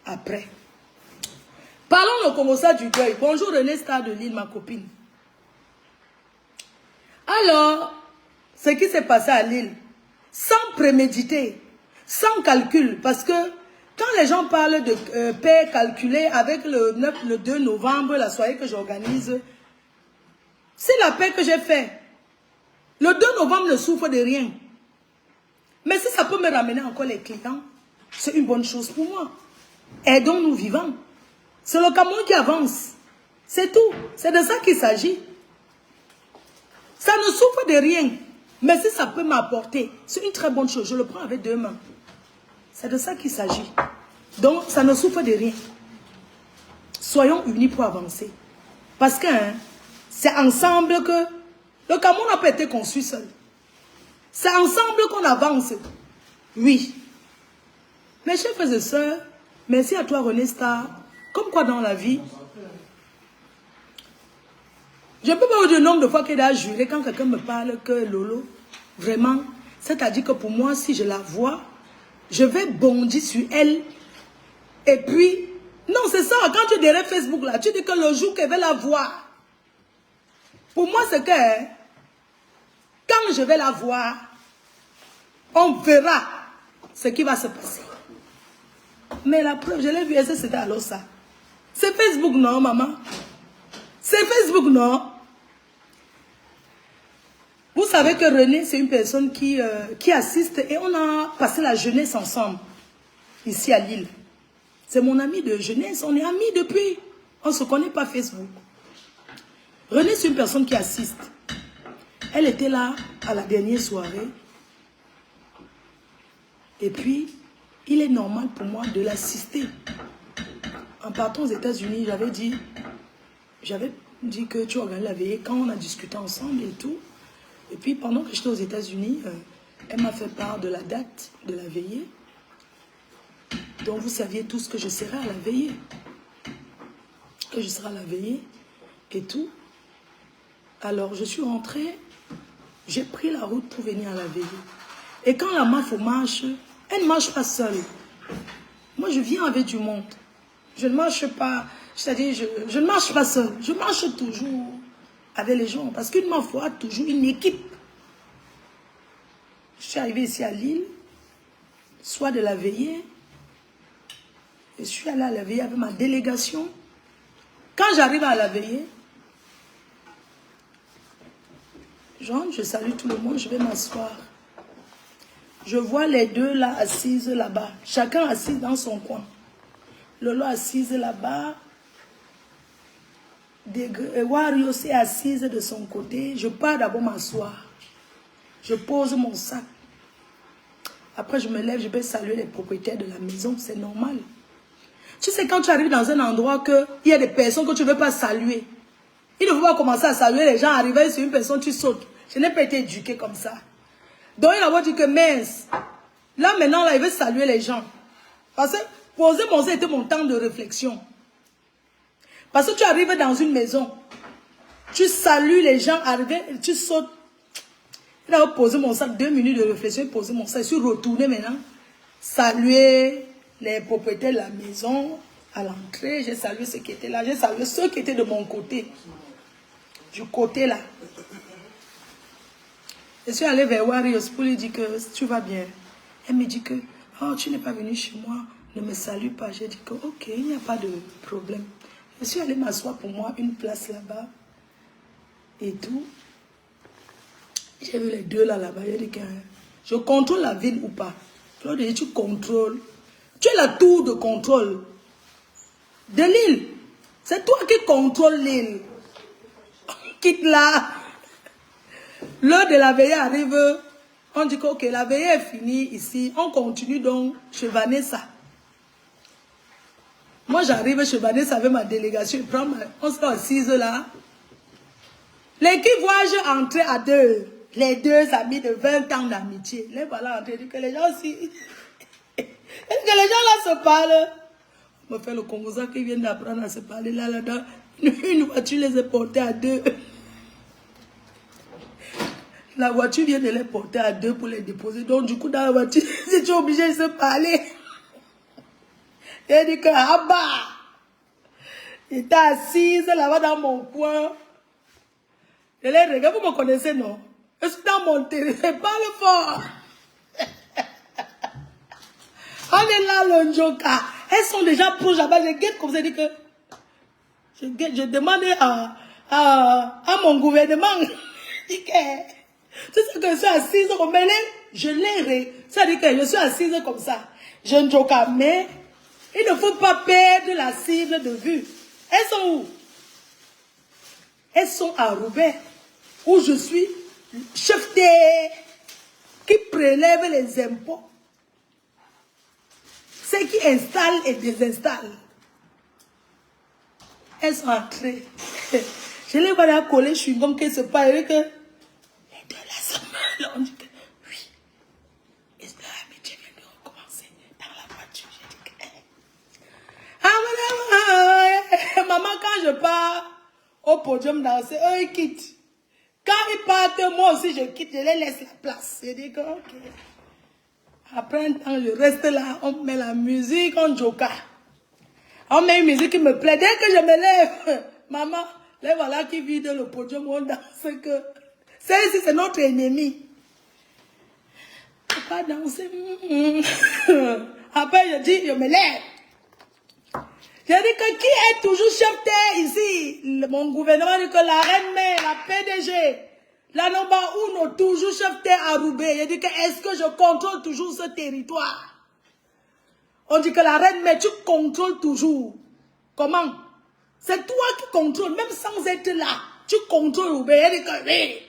après. Parlons de Congossa du deuil. Bonjour René Star de Lille, ma copine. Alors, ce qui s'est passé à Lille, sans préméditer, sans calcul, parce que quand les gens parlent de paix calculée avec le 2 novembre, la soirée que j'organise, c'est la paix que j'ai faite. Le 2 novembre ne souffre de rien. Mais si ça peut me ramener encore les clients, c'est une bonne chose pour moi. Aidons-nous vivants. C'est le Cameroun qui avance. C'est tout. C'est de ça qu'il s'agit. Ça ne souffre de rien. Mais si ça peut m'apporter, c'est une très bonne chose. Je le prends avec deux mains. C'est de ça qu'il s'agit. Donc, ça ne souffre de rien. Soyons unis pour avancer. Parce que c'est ensemble que le Cameroun n'a pas été construit seul. C'est ensemble qu'on avance. Oui. Mes chers frères et sœurs, merci à toi René Star. Comme quoi dans la vie, je ne peux pas vous dire le nombre de fois qu'elle a juré quand quelqu'un me parle que Lolo, vraiment, c'est-à-dire que pour moi, si je la vois, je vais bondir sur elle. Et puis, non, c'est ça, quand tu es derrière Facebook, là, tu dis que le jour qu'elle va la voir, pour moi, c'est que, quand je vais la voir, on verra ce qui va se passer. Mais la preuve, je l'ai vu, c'était alors ça. C'est Facebook, non, maman? C'est Facebook, non? Vous savez que René, c'est une personne qui assiste et on a passé la jeunesse ensemble, ici à Lille. C'est mon ami de jeunesse, on est amis depuis. On ne se connaît pas Facebook. René, c'est une personne qui assiste. Elle était là à la dernière soirée. Et puis, il est normal pour moi de l'assister. En partant aux États-Unis, j'avais dit que tu organises la veillée quand on a discuté ensemble et tout. Et puis, pendant que j'étais aux États-Unis, elle m'a fait part de la date de la veillée. Donc, vous saviez tous que je serai à la veillée. Que je serai à la veillée et tout. Alors, je suis rentrée. J'ai pris la route pour venir à la veillée. Et quand la MAFO marche, elle ne marche pas seule. Moi, je viens avec du monde. Je ne marche pas, c'est-à-dire, je ne marche pas seule. Je marche toujours avec les gens. Parce qu'une MAFO a toujours une équipe. Je suis arrivée ici à Lille, soit de la veillée. Je suis allée à la veillée avec ma délégation. Quand j'arrive à la veillée, je salue tout le monde, je vais m'asseoir. Je vois les deux là assises là-bas. Chacun assis dans son coin. Lolo assise là-bas. Wario aussi assise de son côté. Je pars d'abord m'asseoir. Je pose mon sac. Après, je me lève, je vais saluer les propriétaires de la maison. C'est normal. Tu sais, quand tu arrives dans un endroit il y a des personnes que tu ne veux pas saluer. Il ne faut pas commencer à saluer les gens. Arriver sur une personne, tu sautes. Je n'ai pas été éduquée comme ça. Donc, il a dit que mince. Là, maintenant, là, il veut saluer les gens. Parce que poser mon sac était mon temps de réflexion. Parce que tu arrives dans une maison. Tu salues les gens, arriver, tu sautes. Il a posé mon sac, 2 minutes de réflexion, il a posé mon sac. Je suis retourné maintenant. Saluer les propriétaires de la maison à l'entrée. J'ai salué ceux qui étaient là. J'ai salué ceux qui étaient de mon côté. Du côté là. Je suis allée vers Warriors pour lui dire que tu vas bien. Elle me dit que oh, tu n'es pas venu chez moi, ne me salue pas. J'ai dit que ok, il n'y a pas de problème. Je suis allée m'asseoir pour moi, une place là-bas. Et tout. J'ai vu les deux là-bas. J'ai dit que je contrôle la ville ou pas. Claude dit tu contrôles. Tu es la tour de contrôle de l'île. C'est toi qui contrôle l'île. Quitte là. L'heure de la veillée arrive. On dit que ok, la veillée est finie ici. On continue donc chez Vanessa. Moi j'arrive chez Vanessa avec ma délégation. On se assise là. L'équipe voyage entrer à deux. Les deux amis de 20 ans d'amitié. Les voilà entrer. Que les gens aussi. Est-ce que les gens là se parlent? On me fait le Congossa qui vient d'apprendre à se parler là-dedans. Une voiture les a portés à deux. La voiture vient de les porter à deux pour les déposer. Donc, du coup, dans la voiture, j'étais obligée de se parler. Il dit que, ah bah, il était assise là-bas dans mon coin. Je les regarde, vous me connaissez, non? Je suis dans mon territoire, je parle fort. On est là, le Njoka. Elles sont déjà proches là-bas. Je guette comme ça, je dis que... Je demande à mon gouvernement. Je dis que... Tu sais que je suis assise comme elle est. Je l'ai... Ça dit que je suis assise comme ça. Je ne joue pas, mais... Il ne faut pas perdre la cible de vue. Elles sont où? Elles sont à Roubaix. Où je suis chef qui prélève les impôts. Ceux qui installent et désinstallent. Elles sont entrées. Je les vois là coller, je suis comme qu'elles se parlent. Et que les deux là se mêlent. On dit que oui. Et là, mais tu viens de recommencer dans la voiture. J'ai dit que maman, quand je pars au podium danser, eux ils quittent. Quand ils partent, moi aussi je quitte, je les laisse la place. J'ai dit que ok. Après un temps, je reste là, on met la musique, on joka. On met une musique qui me plaît. Dès que je me lève, maman, là voilà qui vide le podium, on danse que... Celle-ci, c'est notre ennemi. Je ne peux pas danser. Après, je dis, je me lève. Je dis que qui est toujours chef ici? Mon gouvernement dit que la reine mère, la PDG, la Nomba Uno, toujours chef à Roubaix. Je dis que est-ce que je contrôle toujours ce territoire? On dit que la reine mère, tu contrôles toujours. Comment? C'est toi qui contrôles, même sans être là. Tu contrôles Roubaix. Je dis que oui,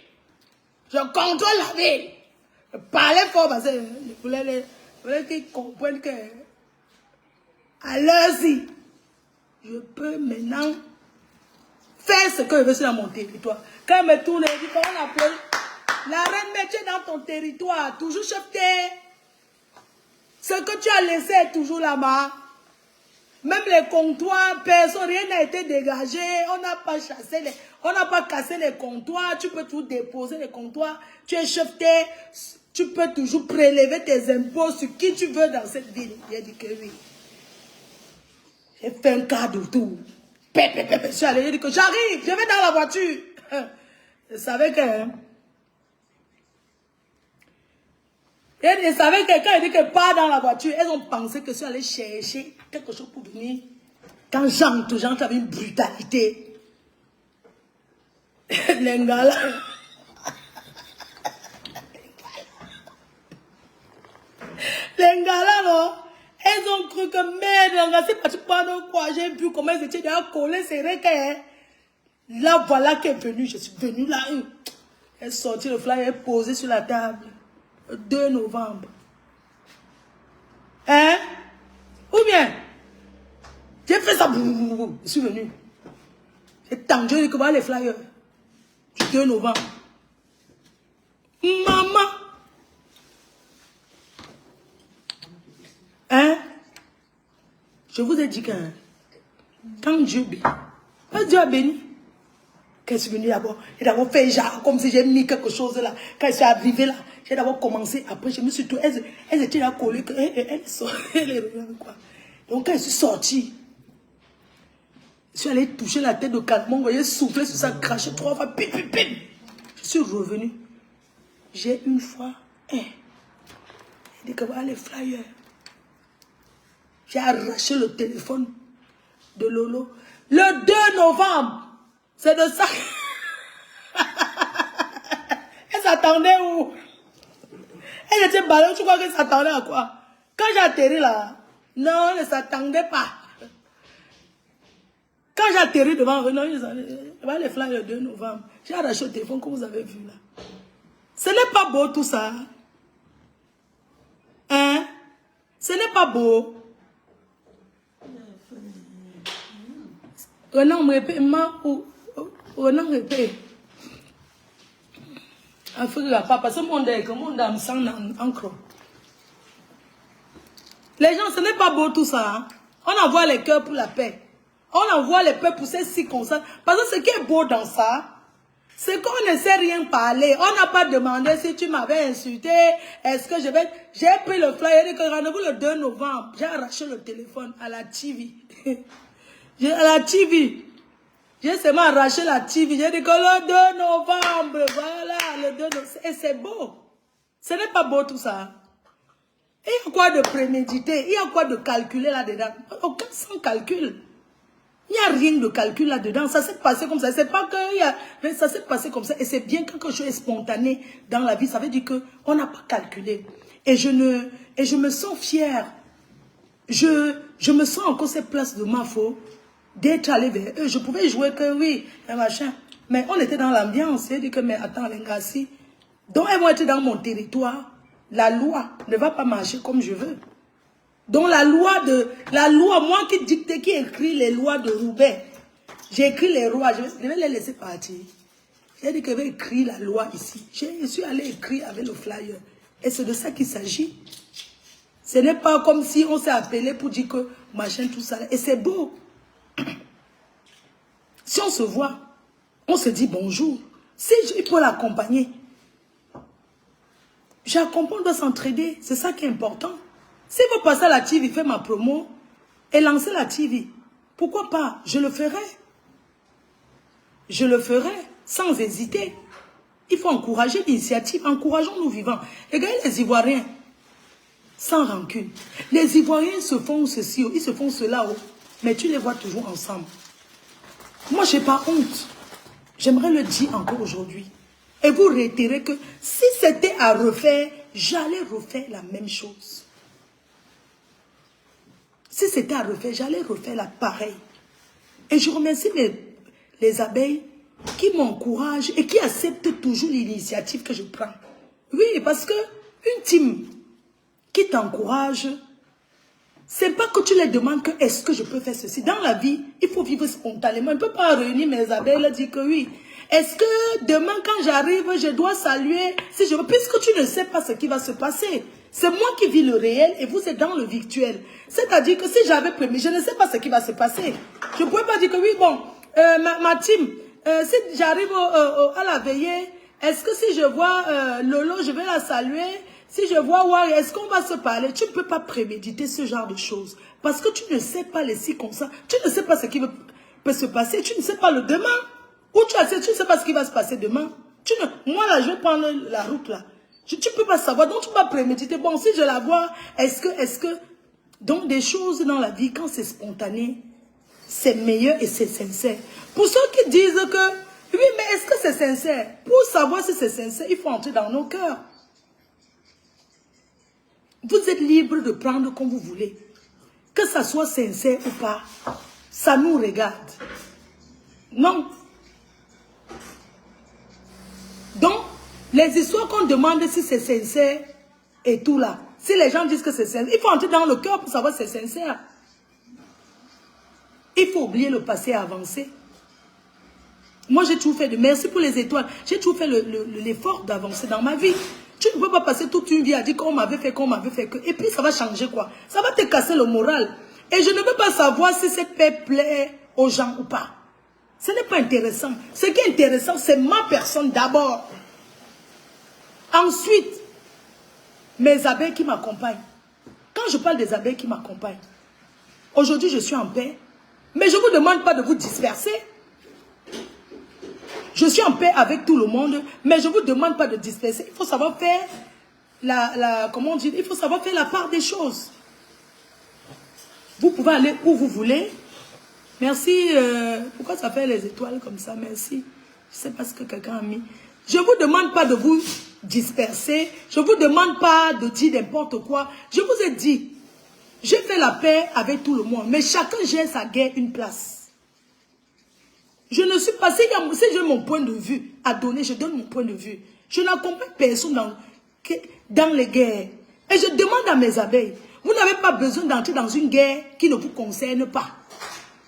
je contrôle la ville. Je parlais fort parce que je voulais qu'ils comprennent que à l'heure-ci, je peux maintenant faire ce que je veux sur mon territoire. Quand je me tourne, je dis qu'on appelle la reine mère, tu es dans ton territoire, toujours chef. Ce que tu as laissé est toujours là-bas. Même les comptoirs, personne, rien n'a été dégagé. On n'a pas chassé on n'a pas cassé les comptoirs. Tu peux toujours déposer les comptoirs. Tu es chef. Tu peux toujours prélever tes impôts sur qui tu veux dans cette ville. J'ai dit que oui. J'ai fait un quart de tour. Je suis allé, j'ai dit que j'arrive, je vais dans la voiture. Je savais que... Et je savais que quand elle dit que pas dans la voiture, elles ont pensé que je suis allé chercher quelque chose pour venir. Quand j'entre avec une brutalité. L'engala. L'engala, non? Elles ont cru que merde, c'est pas tu parles quoi. J'ai vu comment elles étaient déjà collées, c'est vrai que là, voilà qu'elle est venue. Je suis venue là. Elle sortit le flyer, elle est posée sur la table. 2 novembre. Hein? Ou bien, j'ai fait ça. Je suis venu. J'ai tendu que voilà les flyers. Du 2 novembre. Maman. Hein? Je vous ai dit que quand Dieu bénit, quand Dieu a béni, quand je suis venu d'abord, j'ai d'abord fait genre comme si j'ai mis quelque chose là. Quand je suis arrivé là, j'ai d'abord commencé. Après, je me suis tout. Elles étaient là collées. Elles quoi. Donc, quand je suis sortie, je suis allé toucher la tête de Calmon. J'ai soufflé sur ça, craché 3 fois. Pim, pim, pim. Je suis revenu. J'ai une fois. J'ai dit que voilà les flyers. J'ai arraché le téléphone de Lolo. Le 2 novembre. C'est de ça. Elle s'attendait où? Elle était ballon, tu crois qu'elle s'attendait à quoi? Quand j'ai atterri là, non, elle ne s'attendait pas. Quand j'ai atterri devant eux, non, ils les flyers le 2 novembre. J'ai arraché le téléphone comme vous avez vu là. Ce n'est pas beau tout ça. Hein? Ce n'est pas beau. Renan me répète, Renan répète. Parce que mon dé, comme on a me sang encore. Les gens, ce n'est pas beau tout ça. Hein? On envoie les cœurs pour la paix. On envoie les peuples pour ces circonstances. Parce que ce qui est beau dans ça, C'est qu'on ne sait rien parler. On n'a pas demandé si tu m'avais insulté. Est-ce que je vais... J'ai pris le flyer et dit que rendez-vous le 2 novembre. J'ai arraché le téléphone à la TV. À la TV. J'ai seulement arraché la TV. J'ai dit que le 2 novembre, voilà, le 2 novembre. Et c'est beau. Ce n'est pas beau tout ça. Il y a quoi de prémédité? Il y a quoi de calculer là-dedans? Aucun sans calcul. Il n'y a rien de calcul là-dedans. Ça s'est passé comme ça. C'est pas que il y a... Mais ça s'est passé comme ça. Et c'est bien quand quelque chose est spontané dans la vie. Ça veut dire qu'on n'a pas calculé. Et je me sens fière. Je me sens encore cette place de Mafo. D'être allé vers eux. Je pouvais jouer que oui, un machin. Mais on était dans l'ambiance. J'ai dit que, mais attends, les gars, si. Donc, elles vont être dans mon territoire. La loi ne va pas marcher comme je veux. Donc, la loi, moi qui dicte, qui écrit les lois de Roubaix. J'ai écrit les lois. Je vais les laisser partir. J'ai dit que je vais écrire la loi ici. Je suis allé écrire avec le flyer. Et c'est de ça qu'il s'agit. Ce n'est pas comme si on s'est appelé pour dire que machin, tout ça. Et c'est beau. Si on se voit, on se dit bonjour. Si il faut l'accompagner, j'accompagne, on doit s'entraider. C'est ça qui est important. S'il veut passer à la TV, faire ma promo et lancer la TV, pourquoi pas? Je le ferai. Je le ferai sans hésiter. Il faut encourager l'initiative. Encourageons nos vivants. Regardez les Ivoiriens, sans rancune. Les Ivoiriens se font ceci, ils se font cela, mais tu les vois toujours ensemble. Moi, je n'ai pas honte. J'aimerais le dire encore aujourd'hui. Et vous réitérez que si c'était à refaire, j'allais refaire la même chose. Si c'était à refaire, j'allais refaire la pareille. Et je remercie les abeilles qui m'encouragent et qui acceptent toujours l'initiative que je prends. Oui, parce que une team qui t'encourage, c'est pas que tu les demandes que est-ce que je peux faire ceci. Dans la vie, il faut vivre spontanément. Je ne peux pas réunir mes abeilles et dire que oui. Est-ce que demain, quand j'arrive, je dois saluer si je veux, puisque tu ne sais pas ce qui va se passer. C'est moi qui vis le réel et vous êtes dans le virtuel. C'est-à-dire que si j'avais prémis, je ne sais pas ce qui va se passer. Je ne pourrais pas dire que oui, bon, ma team, si j'arrive à la veillée, est-ce que si je vois Lolo, je vais la saluer? Si je vois Wari, est-ce qu'on va se parler? Tu ne peux pas préméditer ce genre de choses. Parce que tu ne sais pas les circonstances. Tu ne sais pas ce qui peut se passer. Tu ne sais pas le demain. Ou tu ne sais pas ce qui va se passer demain. Moi, là, je vais prendre la route, là. Tu ne peux pas savoir. Donc, tu vas préméditer. Bon, si je la vois, est-ce que... Donc, des choses dans la vie, quand c'est spontané, c'est meilleur et c'est sincère. Pour ceux qui disent que... Oui, mais est-ce que c'est sincère? Pour savoir si c'est sincère, il faut entrer dans nos cœurs. Vous êtes libre de prendre comme vous voulez. Que ça soit sincère ou pas, ça nous regarde. Non. Donc, les histoires qu'on demande si c'est sincère et tout là, si les gens disent que c'est sincère, il faut entrer dans le cœur pour savoir si c'est sincère. Il faut oublier le passé et avancer. Moi, j'ai toujours fait merci pour les étoiles. J'ai toujours fait l'effort d'avancer dans ma vie. Tu ne peux pas passer toute une vie à dire qu'on m'avait fait, que... Et puis, ça va changer quoi? Ça va te casser le moral. Et je ne veux pas savoir si cette paix plaît aux gens ou pas. Ce n'est pas intéressant. Ce qui est intéressant, c'est ma personne d'abord. Ensuite, mes abeilles qui m'accompagnent. Quand je parle des abeilles qui m'accompagnent, aujourd'hui, je suis en paix. Mais je ne vous demande pas de vous disperser. Je suis en paix avec tout le monde, mais je ne vous demande pas de disperser. Il faut savoir faire comment dire, il faut savoir faire la part des choses. Vous pouvez aller où vous voulez. Merci. Pourquoi ça fait les étoiles comme ça? Merci. Je ne sais pas ce que quelqu'un a mis. Je ne vous demande pas de vous disperser. Je ne vous demande pas de dire n'importe quoi. Je vous ai dit, j'ai fait la paix avec tout le monde, mais chacun gère sa guerre une place. Je ne suis pas, si j'ai mon point de vue à donner, je donne mon point de vue. Je n'accompagne personne dans les guerres. Et je demande à mes abeilles, vous n'avez pas besoin d'entrer dans une guerre qui ne vous concerne pas.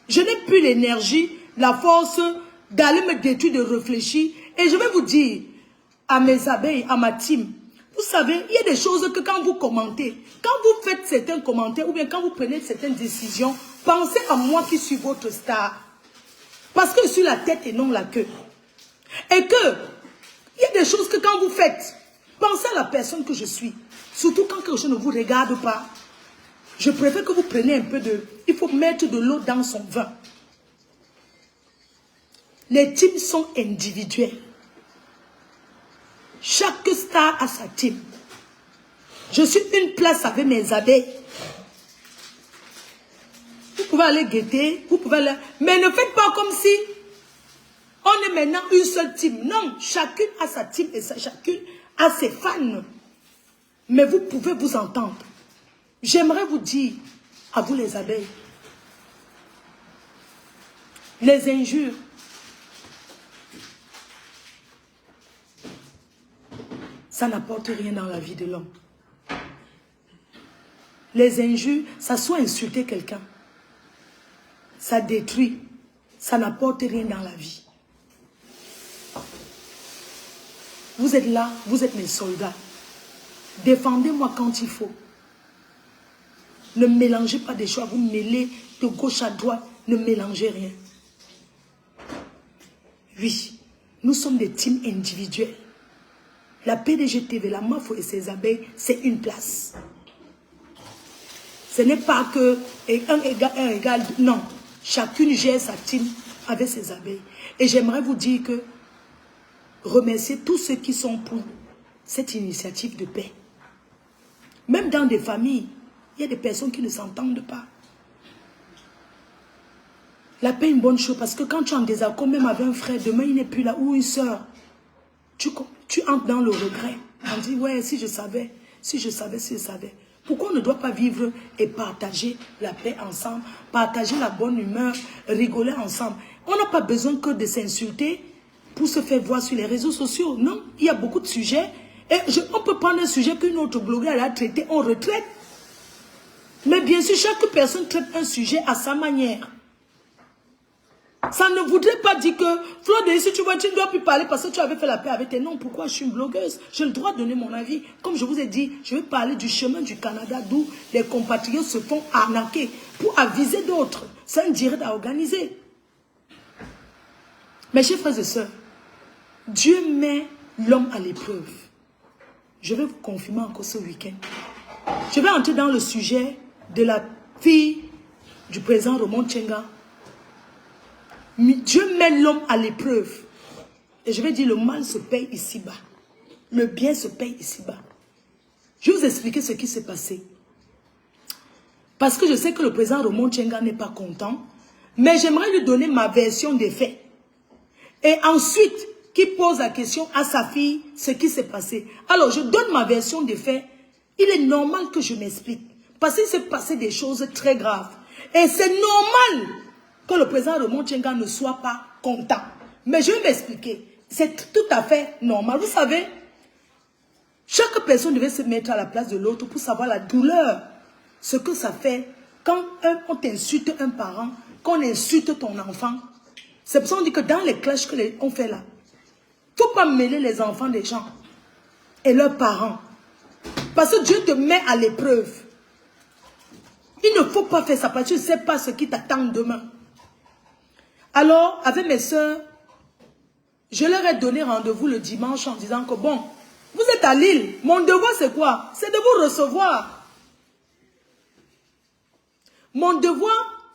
Je n'ai plus l'énergie, la force d'aller me détruire, de réfléchir. Et je vais vous dire, à mes abeilles, à ma team, vous savez, il y a des choses que quand vous commentez, quand vous faites certains commentaires, ou bien quand vous prenez certaines décisions, pensez à moi qui suis votre star. Parce que je suis la tête et non la queue. Et que, il y a des choses que quand vous faites, pensez à la personne que je suis. Surtout quand quelque chose ne vous regarde pas. Je préfère que vous preniez un peu de... Il faut mettre de l'eau dans son vin. Les teams sont individuels. Chaque star a sa team. Je suis une place avec mes abeilles. Vous pouvez aller guetter, vous pouvez aller... Mais ne faites pas comme si on est maintenant une seule team. Non, chacune a sa team et chacune a ses fans. Mais vous pouvez vous entendre. J'aimerais vous dire, à vous les abeilles, les injures, ça n'apporte rien dans la vie de l'homme. Les injures, ça soit insulter quelqu'un, ça détruit, ça n'apporte rien dans la vie. Vous êtes là, vous êtes mes soldats. Défendez-moi quand il faut. Ne mélangez pas des choses, vous mêlez de gauche à droite, ne mélangez rien. Oui, nous sommes des teams individuels. La PDG-TV, la MAFO et ses abeilles, c'est une place. Ce n'est pas que 1 égale 1 égale 2, non. Chacune gère sa team avec ses abeilles. Et j'aimerais vous dire que remerciez tous ceux qui sont pour cette initiative de paix. Même dans des familles, il y a des personnes qui ne s'entendent pas. La paix est une bonne chose parce que quand tu es en désaccord, même avec un frère, demain il n'est plus là, ou une soeur, tu entres dans le regret. On dit, ouais, si je savais, si je savais, si je savais. Pourquoi on ne doit pas vivre et partager la paix ensemble, partager la bonne humeur, rigoler ensemble? On n'a pas besoin que de s'insulter pour se faire voir sur les réseaux sociaux. Non, il y a beaucoup de sujets. Et on peut prendre un sujet qu'une autre blogueur a traité, on retraite. Mais bien sûr, chaque personne traite un sujet à sa manière. Ça ne voudrait pas dire que, Floride, si tu vois, tu ne dois plus parler parce que tu avais fait la paix avec tes noms. Pourquoi je suis une blogueuse? J'ai le droit de donner mon avis. Comme je vous ai dit, je vais parler du chemin du Canada d'où les compatriotes se font arnaquer pour aviser d'autres. C'est un direct à organiser. Mes chers frères et sœurs, Dieu met l'homme à l'épreuve. Je vais vous confirmer encore ce week-end. Je vais entrer dans le sujet de la fille du président Raymond Tchenga. Dieu met l'homme à l'épreuve. Et je vais dire, le mal se paye ici-bas. Le bien se paye ici-bas. Je vais vous expliquer ce qui s'est passé. Parce que je sais que le président Raymond Tchenga n'est pas content. Mais j'aimerais lui donner ma version des faits. Et ensuite, qu'il pose la question à sa fille, ce qui s'est passé. Alors, je donne ma version des faits. Il est normal que je m'explique. Parce qu'il s'est passé des choses très graves. Et c'est normal que le président Raymond Tchenga ne soit pas content. Mais je vais m'expliquer. C'est tout à fait normal. Vous savez, chaque personne devait se mettre à la place de l'autre pour savoir la douleur. Ce que ça fait quand on t'insulte un parent, qu'on insulte ton enfant. C'est pour ça qu'on dit que dans les clashs qu'on fait là, il ne faut pas mêler les enfants des gens et leurs parents. Parce que Dieu te met à l'épreuve. Il ne faut pas faire ça parce que tu ne sais pas ce qui t'attend demain. Alors, avec mes soeurs, je leur ai donné rendez-vous le dimanche en disant que bon, vous êtes à Lille. Mon devoir c'est quoi? C'est de vous recevoir. Mon devoir,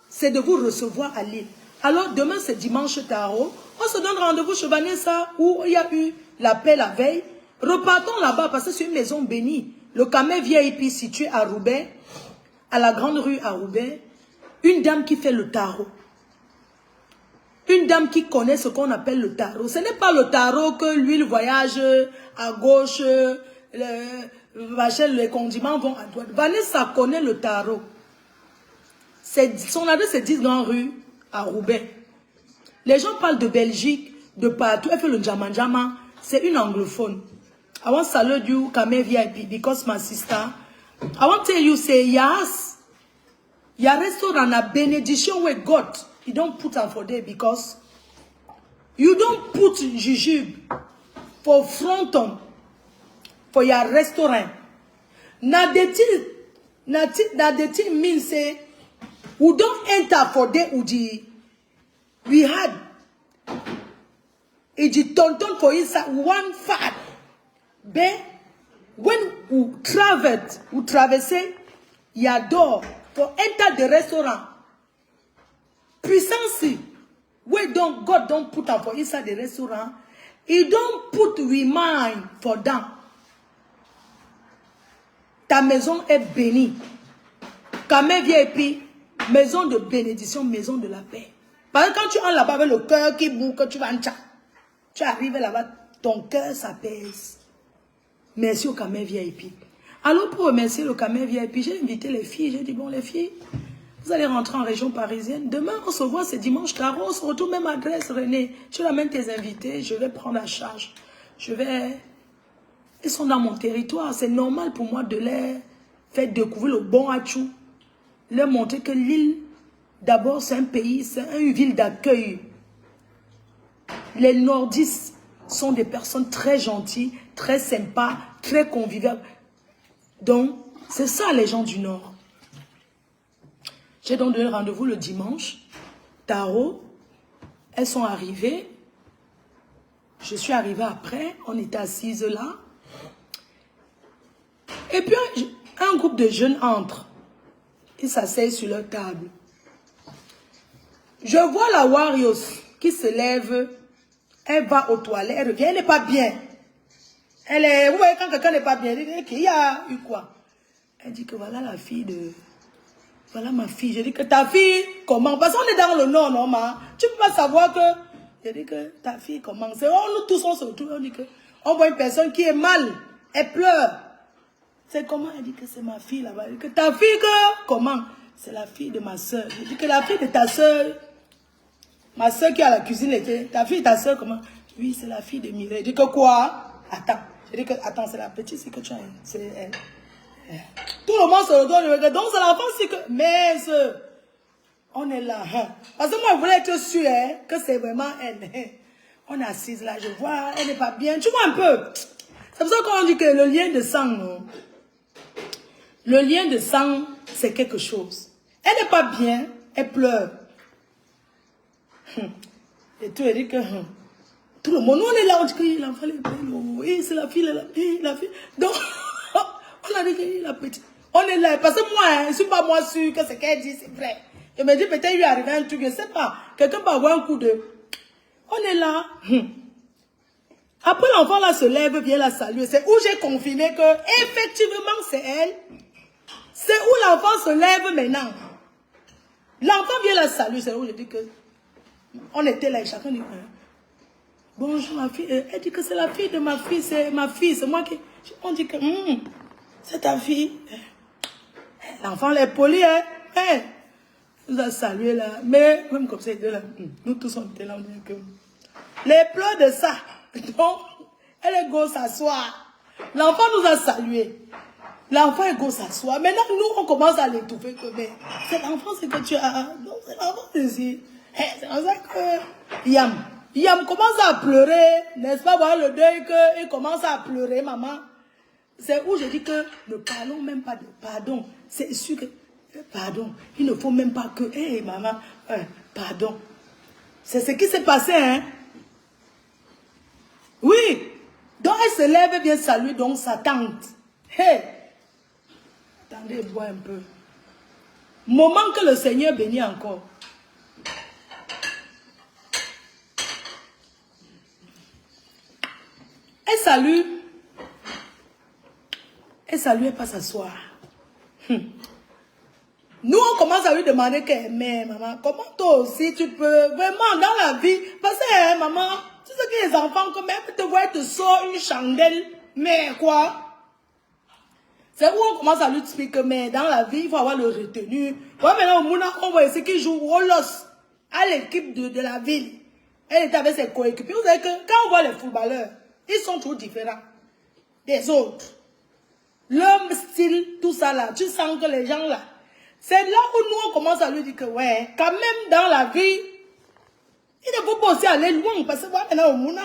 c'est de vous recevoir à Lille. Alors, demain c'est dimanche tarot. On se donne rendez-vous chez Vanessa où il y a eu la paix la veille. Repartons là-bas parce que c'est une maison bénie. Le Camé VIP situé à Roubaix, à la grande rue à Roubaix. Une dame qui fait le tarot. Une dame qui connaît ce qu'on appelle le tarot. Ce n'est pas le tarot que l'huile voyage à gauche, les condiments vont à droite. Vanessa connaît le tarot. Son adresse c'est 10 Grandes Rues à Roubaix. Les gens parlent de Belgique, de partout. Elle fait le Djama. C'est une anglophone. I want to salute you, Kame VIP, because my sister. I want to tell you, say yes. Your restaurant a benediction with God. You don't put am for there because you don't put jujube for fronton for your restaurant. Now the thing means say we don't enter for there we had Il dit, tonton for Issa, one fat. Ben, when vous traversez, il y a d'or pour un tas de restaurants. Puissance, where don't God don't put up for Issa the restaurant, He don't put remind for them. Ta maison est bénie. Kamé VIP, maison de bénédiction, maison de la paix. Parce que quand tu entres là-bas avec le cœur qui bouge, que tu vas en chat, tu arrives là-bas, ton cœur s'apaise. Merci au Kamé VIP. Alors pour remercier le Kamé VIP, j'ai invité les filles, j'ai dit bon les filles, vous allez rentrer en région parisienne. Demain on se voit, c'est dimanche carreau, on se retrouve même adresse René. Tu ramènes tes invités, je vais prendre la charge. Ils sont dans mon territoire, c'est normal pour moi de les faire découvrir le bon Atchou. Leur montrer que l'île, d'abord c'est un pays, c'est une ville d'accueil. Les nordistes sont des personnes très gentilles, très sympas, très conviviales. Donc, c'est ça les gens du Nord. J'ai donc donné rendez-vous le dimanche. Tarot, elles sont arrivées. Je suis arrivée après, on était assises là. Et puis, un groupe de jeunes entre. Ils s'asseyent sur leur table. Je vois la Warriors qui se lève. Elle va aux toilettes, elle revient, elle n'est pas bien. Vous voyez, quand quelqu'un n'est pas bien, elle dit qu'il y a eu quoi? Elle dit que voilà la fille de... Voilà ma fille. Je dis que ta fille, comment? Parce qu'on est dans le Nord, non, ma? Tu ne peux pas savoir que... Je dis que ta fille, comment? Nous tous, on se retrouve, on dit que... On voit une personne qui est mal, elle pleure. C'est comment? Elle dit que c'est ma fille là-bas. Elle dit que ta fille, que... Comment? C'est la fille de ma soeur. Je dis que la fille de ta soeur... Ma soeur qui est à la cuisine était... Ta fille, ta soeur, comment? Oui, c'est la fille de Mireille. Je dis que quoi? Attends. Je dis que, attends, c'est la petite, c'est que tu as... C'est elle. Tout le monde se regarde. Donc, c'est l'enfant, c'est que... Mais, on est là. Hein. Parce que moi, je voulais être sûre hein, que c'est vraiment elle. On est assise là, je vois, elle n'est pas bien. Tu vois un peu? C'est pour ça qu'on dit que le lien de sang, non? Le lien de sang, c'est quelque chose. Elle n'est pas bien, elle pleure. Et tout, elle dit que... Tout le monde, nous, on est là, on dit que l'enfant est belle. Oui, c'est la fille, la fille. Donc, on a dit que la petite. On est là, parce que moi, je ne suis pas moi sûr que ce qu'elle dit, c'est vrai. Je me dis, peut-être il lui est arrivé un truc, je ne sais pas. Quelqu'un peut avoir un coup de... On est là. Après, l'enfant là se lève, vient la saluer. C'est où j'ai confirmé que, effectivement, c'est elle. C'est où l'enfant se lève maintenant. L'enfant vient la saluer. C'est où je dis que... On était là et chacun dit... Bonjour ma fille. Elle dit que c'est la fille de ma fille. C'est ma fille. C'est moi qui... On dit que... c'est ta fille. L'enfant est poli. Hein? Nous a salué là. Mais même comme ça, là, nous tous on était là. On dit que... Les pleurs de ça. Donc, elle est go s'asseoir. L'enfant nous a salué. L'enfant est go s'asseoir. Maintenant, nous, on commence à l'étouffer. Mais c'est l'enfant, c'est que tu as... Non, c'est l'enfant, c'est... C'est comme ça que... Yam commence à pleurer. N'est-ce pas, voir le deuil qu'il commence à pleurer, maman. C'est où je dis que ne parlons même pas de pardon. C'est sûr que... Pardon. Il ne faut même pas que... Hé, maman, pardon. C'est ce qui s'est passé, hein. Oui. Donc, elle se lève et vient saluer donc sa tante. Hé. Attendez, bois un peu. Moment que le Seigneur bénit encore. Elle salue. Elle salue, elle passe s'asseoir. Nous, on commence à lui demander que, mais maman, comment toi aussi tu peux vraiment dans la vie, parce que maman, tu sais que les enfants, quand même, te voient te sort une chandelle, mais quoi? C'est où on commence à lui expliquer que, mais dans la vie, il faut avoir le retenu. Ouais, maintenant, au Mouna, on voit ici qui joue Rolos à l'équipe de la ville. Elle est avec ses coéquipiers. Vous savez que quand on voit les footballeurs, ils sont trop différents des autres. L'homme, style, tout ça là, tu sens que les gens là, c'est là où nous on commence à lui dire que ouais, quand même dans la vie, il ne faut pas aussi aller loin parce que voilà maintenant au Mouna.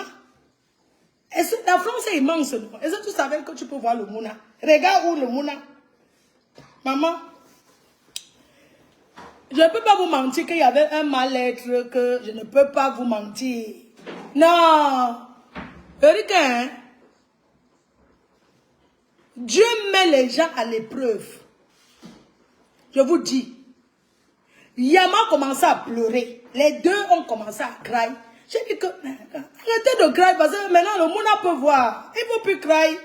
Et la France est immense. Est-ce que tu savais que tu peux voir le Mouna? Regarde où le Mouna. Maman, je ne peux pas vous mentir qu'il y avait un mal-être que je ne peux pas vous mentir. Non. Regardez, hein? Dieu met les gens à l'épreuve. Je vous dis. Yama a commencé à pleurer. Les deux ont commencé à crier. J'ai dit que, arrêtez de crier parce que maintenant le monde peut voir. Il ne faut plus crier.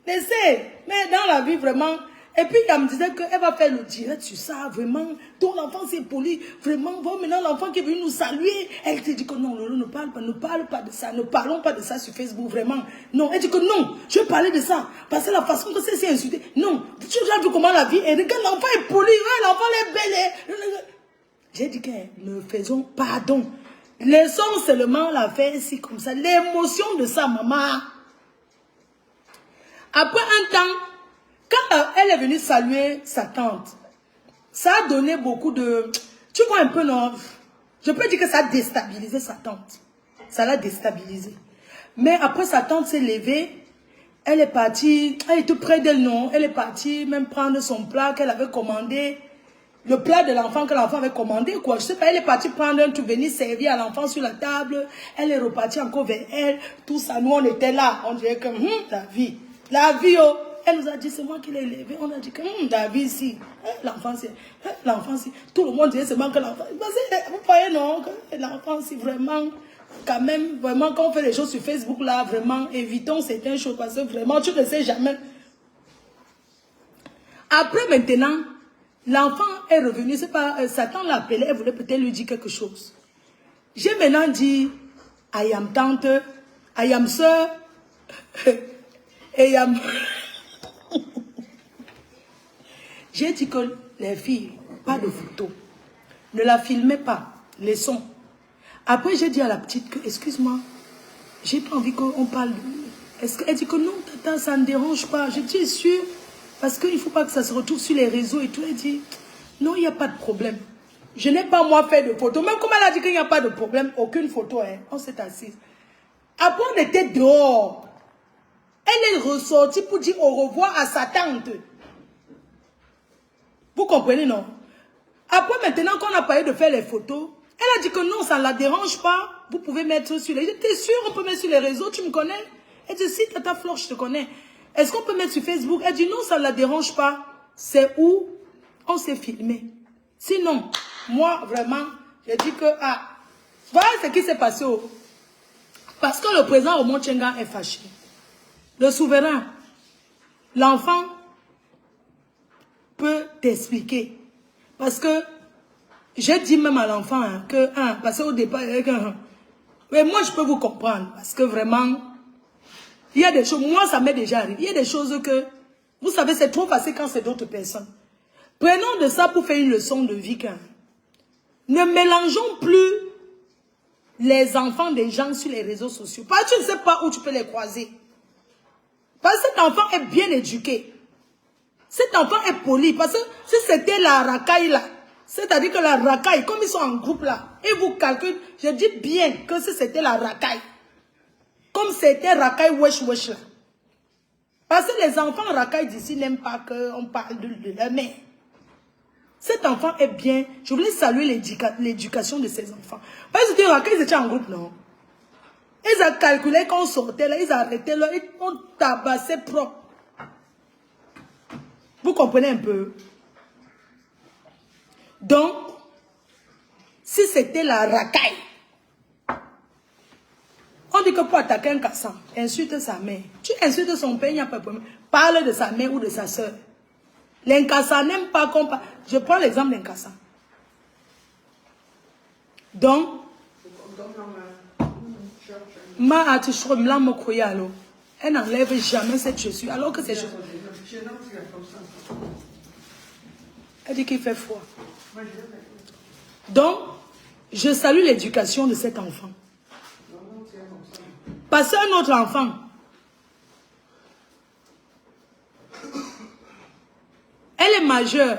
Laissez. Mais dans la vie, vraiment. Et puis, elle me disait qu'elle va faire le direct sur ça, vraiment. Ton enfant, c'est poli. Vraiment, bon, maintenant, l'enfant qui est venu nous saluer. Elle te dit que non, Lolo, ne parle pas de ça. Ne parlons pas de ça sur Facebook, vraiment. Non, elle dit que non, je vais parler de ça. Parce que la façon que c'est insulté. Non, tu as vu comment la vie est. Regarde, l'enfant est poli. Ouais, l'enfant est belle. J'ai dit que ne faisons pardon. Laissons seulement la faire ici, comme ça. L'émotion de sa maman. Après un temps, quand elle est venue saluer sa tante, ça a donné beaucoup de... Tu vois un peu, non? Je peux dire que ça a déstabilisé sa tante. Ça l'a déstabilisé. Mais après, sa tante s'est levée. Elle est partie... Elle était près d'elle, non? Elle est partie même prendre son plat qu'elle avait commandé. Le plat de l'enfant que l'enfant avait commandé, quoi. Je sais pas, elle est partie prendre un tout, venir servir à l'enfant sur la table. Elle est repartie encore vers elle. Tout ça, nous, on était là. On dirait que, la vie. La vie, oh. Elle nous a dit, c'est moi qui l'ai élevé. On a dit que, la vie, si. L'enfant, si. L'enfant, si. Tout le monde disait, c'est moi que l'enfant. Vous voyez, non? L'enfant, si vraiment, quand même, vraiment, quand on fait les choses sur Facebook, là, vraiment, évitons certaines choses. Parce que vraiment, tu ne sais jamais. Après, maintenant, l'enfant est revenu. C'est pas, Satan l'a appelé. Elle voulait peut-être lui dire quelque chose. J'ai maintenant dit, I am tante, I am soeur, et I am... J'ai dit que les filles, pas de photos. Ne la filmez pas. Laissons. Après, j'ai dit à la petite que, excuse-moi, j'ai pas envie qu'on parle de... Elle dit que non, tata, ça ne dérange pas. Je dis, sûr, parce qu'il ne faut pas que ça se retrouve sur les réseaux et tout. Elle dit, non, il n'y a pas de problème. Je n'ai pas, moi, fait de photos. Même comme elle a dit qu'il n'y a pas de problème, aucune photo, hein. On s'est assise. Après, on était dehors. Elle est ressortie pour dire au revoir à sa tante. Vous comprenez, non? Après, maintenant qu'on a parlé de faire les photos, elle a dit que non, ça ne la dérange pas. Vous pouvez mettre sur les réseaux. T'es sûr, on peut mettre sur les réseaux, tu me connais? Elle dit, si, tata Flore, je te connais. Est-ce qu'on peut mettre sur Facebook? Elle dit, non, ça ne la dérange pas. C'est où on s'est filmé. Sinon, moi, vraiment, j'ai dit que, voilà ce qui s'est passé. Parce que le président Oumou Tchenga est fâché. Le souverain, l'enfant peut t'expliquer. Parce que j'ai dit même à l'enfant que, parce qu'au départ, mais moi je peux vous comprendre. Parce que vraiment, il y a des choses, moi ça m'est déjà arrivé. Il y a des choses que, vous savez, c'est trop facile quand c'est d'autres personnes. Prenons de ça pour faire une leçon de vie. Ne mélangeons plus les enfants des gens sur les réseaux sociaux. Parce que tu ne sais pas où tu peux les croiser. Parce que cet enfant est bien éduqué. Cet enfant est poli. Parce que si c'était la racaille là, c'est-à-dire que la racaille, comme ils sont en groupe là, et vous calculez, je dis bien que si c'était la racaille, comme c'était racaille wesh wesh là. Parce que les enfants racaille d'ici n'aiment pas qu'on parle de leur mère. Cet enfant est bien. Je voulais saluer l'éducation de ces enfants. Parce que c'était racaille, ils étaient en groupe, non? Ils ont calculé quand on sortait là, ils arrêtaient là, ils ont tabassé propre. Vous comprenez un peu? Donc, si c'était la racaille, on dit que pour attaquer un cassant, insulte sa mère. Tu insultes son père, il n'y a pas de problème. Parle de sa mère ou de sa soeur. L'incassant n'aime pas qu'on parle. Je prends l'exemple d'un cassant. Donc, elle n'enlève jamais cette chaussure, alors que c'est chaussure. Elle dit qu'il fait froid. Donc, je salue l'éducation de cet enfant. Parce qu'un autre enfant, elle est majeure,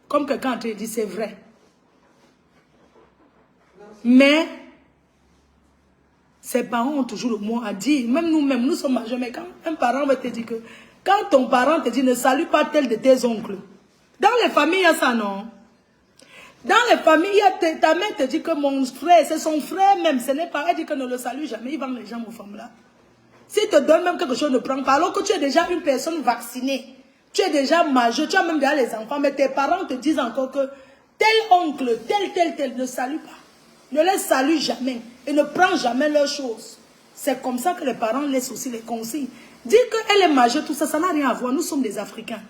comme quelqu'un te dit, c'est vrai. Mais, ses parents ont toujours le mot à dire. Même nous-mêmes, nous sommes majeurs. Mais quand un parent va te dire que, quand ton parent te dit ne salue pas tel de tes oncles, dans les familles, il y a ça, non? Dans les familles, il y a ta mère te dit que mon frère, c'est son frère même, ce n'est pas, elle dit que ne le salue jamais, il vend les gens aux femmes là. S'il te donne même quelque chose, ne prends pas, alors que tu es déjà une personne vaccinée, tu es déjà majeur, tu as même déjà les enfants, mais tes parents te disent encore que tel oncle, tel, ne salue pas. Ne les salue jamais et ne prends jamais leurs choses. C'est comme ça que les parents laissent aussi les consignes. Dire qu'elle est majeure, tout ça, ça n'a rien à voir. Nous sommes des Africains.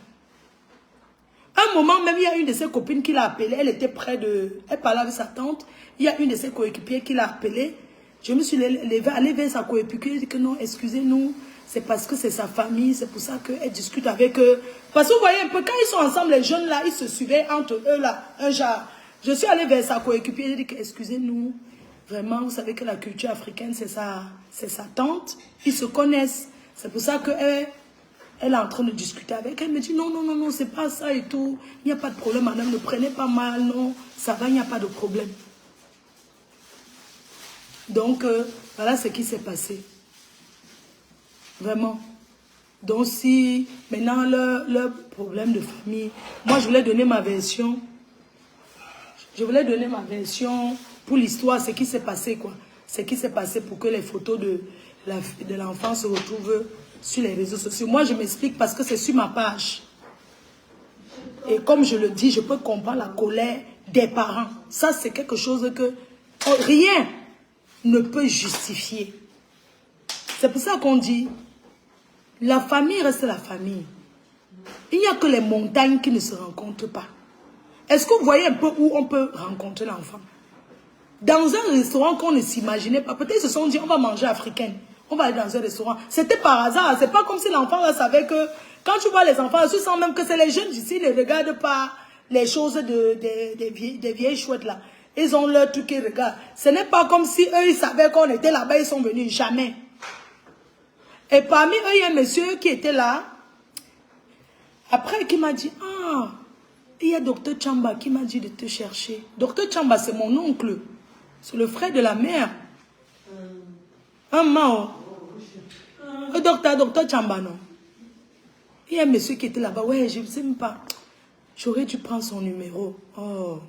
Un moment même, il y a une de ses copines qui l'a appelée. Elle était près de... Elle parlait avec sa tante. Il y a une de ses coéquipiers qui l'a appelée. Je me suis levée, allée vers sa coéquipière. Elle dit que non, excusez-nous. C'est parce que c'est sa famille. C'est pour ça qu'elle discute avec eux. Parce que vous voyez un peu, quand ils sont ensemble, les jeunes là, ils se suivaient entre eux là. Un genre. Je suis allée vers sa coéquipière. Elle dit que excusez-nous. Vraiment, vous savez que la culture africaine, c'est sa tante. Ils se connaissent. C'est pour ça qu'elle est en train de discuter avec elle. Elle me dit non, c'est pas ça et tout. Il n'y a pas de problème, madame, ne prenez pas mal, non. Ça va, il n'y a pas de problème. Donc, voilà ce qui s'est passé. Vraiment. Donc, si maintenant, leur problème de famille, moi, je voulais donner ma version. Je voulais donner ma version pour l'histoire, ce qui s'est passé, quoi. Ce qui s'est passé pour que les photos de l'enfant se retrouvent sur les réseaux sociaux. Moi, je m'explique parce que c'est sur ma page. Et comme je le dis, je peux comprendre la colère des parents. Ça, c'est quelque chose que rien ne peut justifier. C'est pour ça qu'on dit, la famille reste la famille. Il n'y a que les montagnes qui ne se rencontrent pas. Est-ce que vous voyez un peu où on peut rencontrer l'enfant? Dans un restaurant qu'on ne s'imaginait pas. Peut-être ils se sont dit, on va manger africain. On va aller dans un restaurant. C'était par hasard. C'est pas comme si l'enfant savait que... Quand tu vois les enfants, tu sens même que c'est les jeunes ici. Ils ne regardent pas les choses des vieilles chouettes là. Ils ont leur truc qu'ils regardent. Ce n'est pas comme si eux, ils savaient qu'on était là-bas. Ils sont venus. Jamais. Et parmi eux, il y a un monsieur qui était là. Après, qui m'a dit, ah, il y a Docteur Chamba qui m'a dit de te chercher. Docteur Chamba, c'est mon oncle. C'est le frère de la mère. Un mort. Le docteur Chamba, non. Il y a un monsieur qui était là-bas. Ouais, je ne sais même pas. J'aurais dû prendre son numéro. Oh.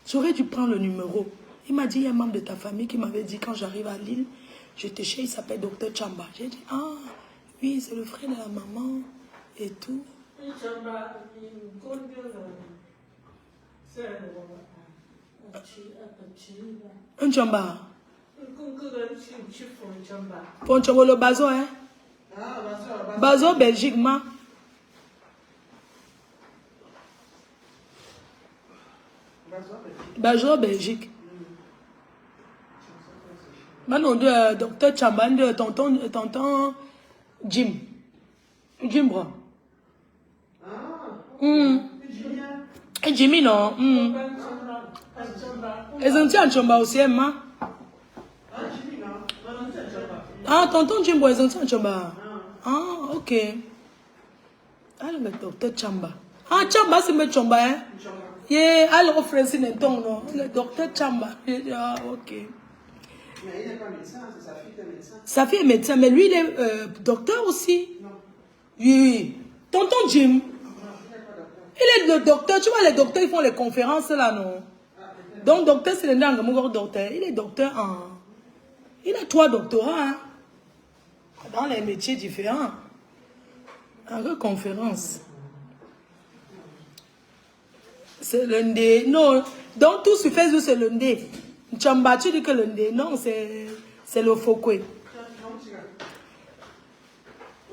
J'aurais dû prendre le numéro. Il m'a dit, il y a un membre de ta famille qui m'avait dit, quand j'arrive à Lille, je te cherche, il s'appelle Docteur Chamba. J'ai dit, ah, oui, c'est le frère de la maman et tout. Un Chamba. Pour Chamba, le Bazo, hein? Bazo, Belgique, ma. Bazo, Belgique. Maintenant, Docteur Chamba, de tonton Jim. Jim, bro. Et Jimmy, non. Et Zanti en Chamba aussi, ma. Ah, tonton Jim, bro, Zanti en Chamba. Ah, ok. Ah, le docteur Chamba. Ah, Chamba, c'est le Chamba, hein? Yeah, alors, frère, c'est non. Le docteur Chamba. Ah, ok. Mais il n'est pas médecin, c'est sa fille qui est médecin. Sa fille est médecin, mais lui, il est docteur aussi. Non. Oui. Tonton Jim. Il est le docteur. Tu vois, les docteurs, ils font les conférences là, non? Donc, docteur, c'est le nom docteur. Il est docteur en... Il a 3 doctorats, hein? Dans les métiers différents. En conférence. C'est lundi. Non. Donc, tout sur Facebook, c'est lundi. Chamba, tu dis que lundi. Non, c'est le Fokwe.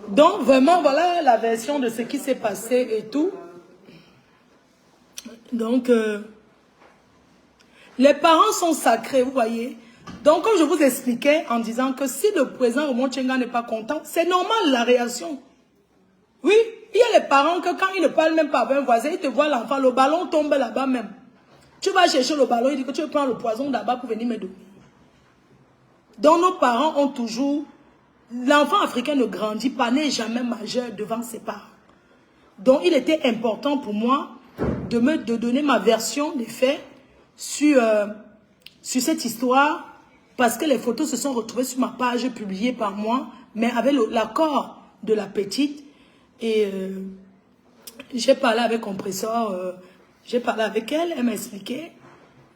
Donc, vraiment, voilà la version de ce qui s'est passé et tout. Donc, les parents sont sacrés, vous voyez. Donc, comme je vous expliquais en disant que si le président Raymond Tchenga n'est pas content, c'est normal la réaction. Oui, il y a les parents que quand ils ne parlent même pas avec un voisin, ils te voient l'enfant, le ballon tombe là-bas même. Tu vas chercher le ballon, il dit que tu veux prendre le poison là-bas pour venir me donner. Donc, nos parents ont toujours... L'enfant africain ne grandit pas, n'est jamais majeur devant ses parents. Donc, il était important pour moi de donner ma version des faits sur cette histoire, parce que les photos se sont retrouvées sur ma page publiée par moi, mais avec l'accord de la petite. Et j'ai parlé avec Compresseur J'ai parlé avec elle, elle m'a expliqué.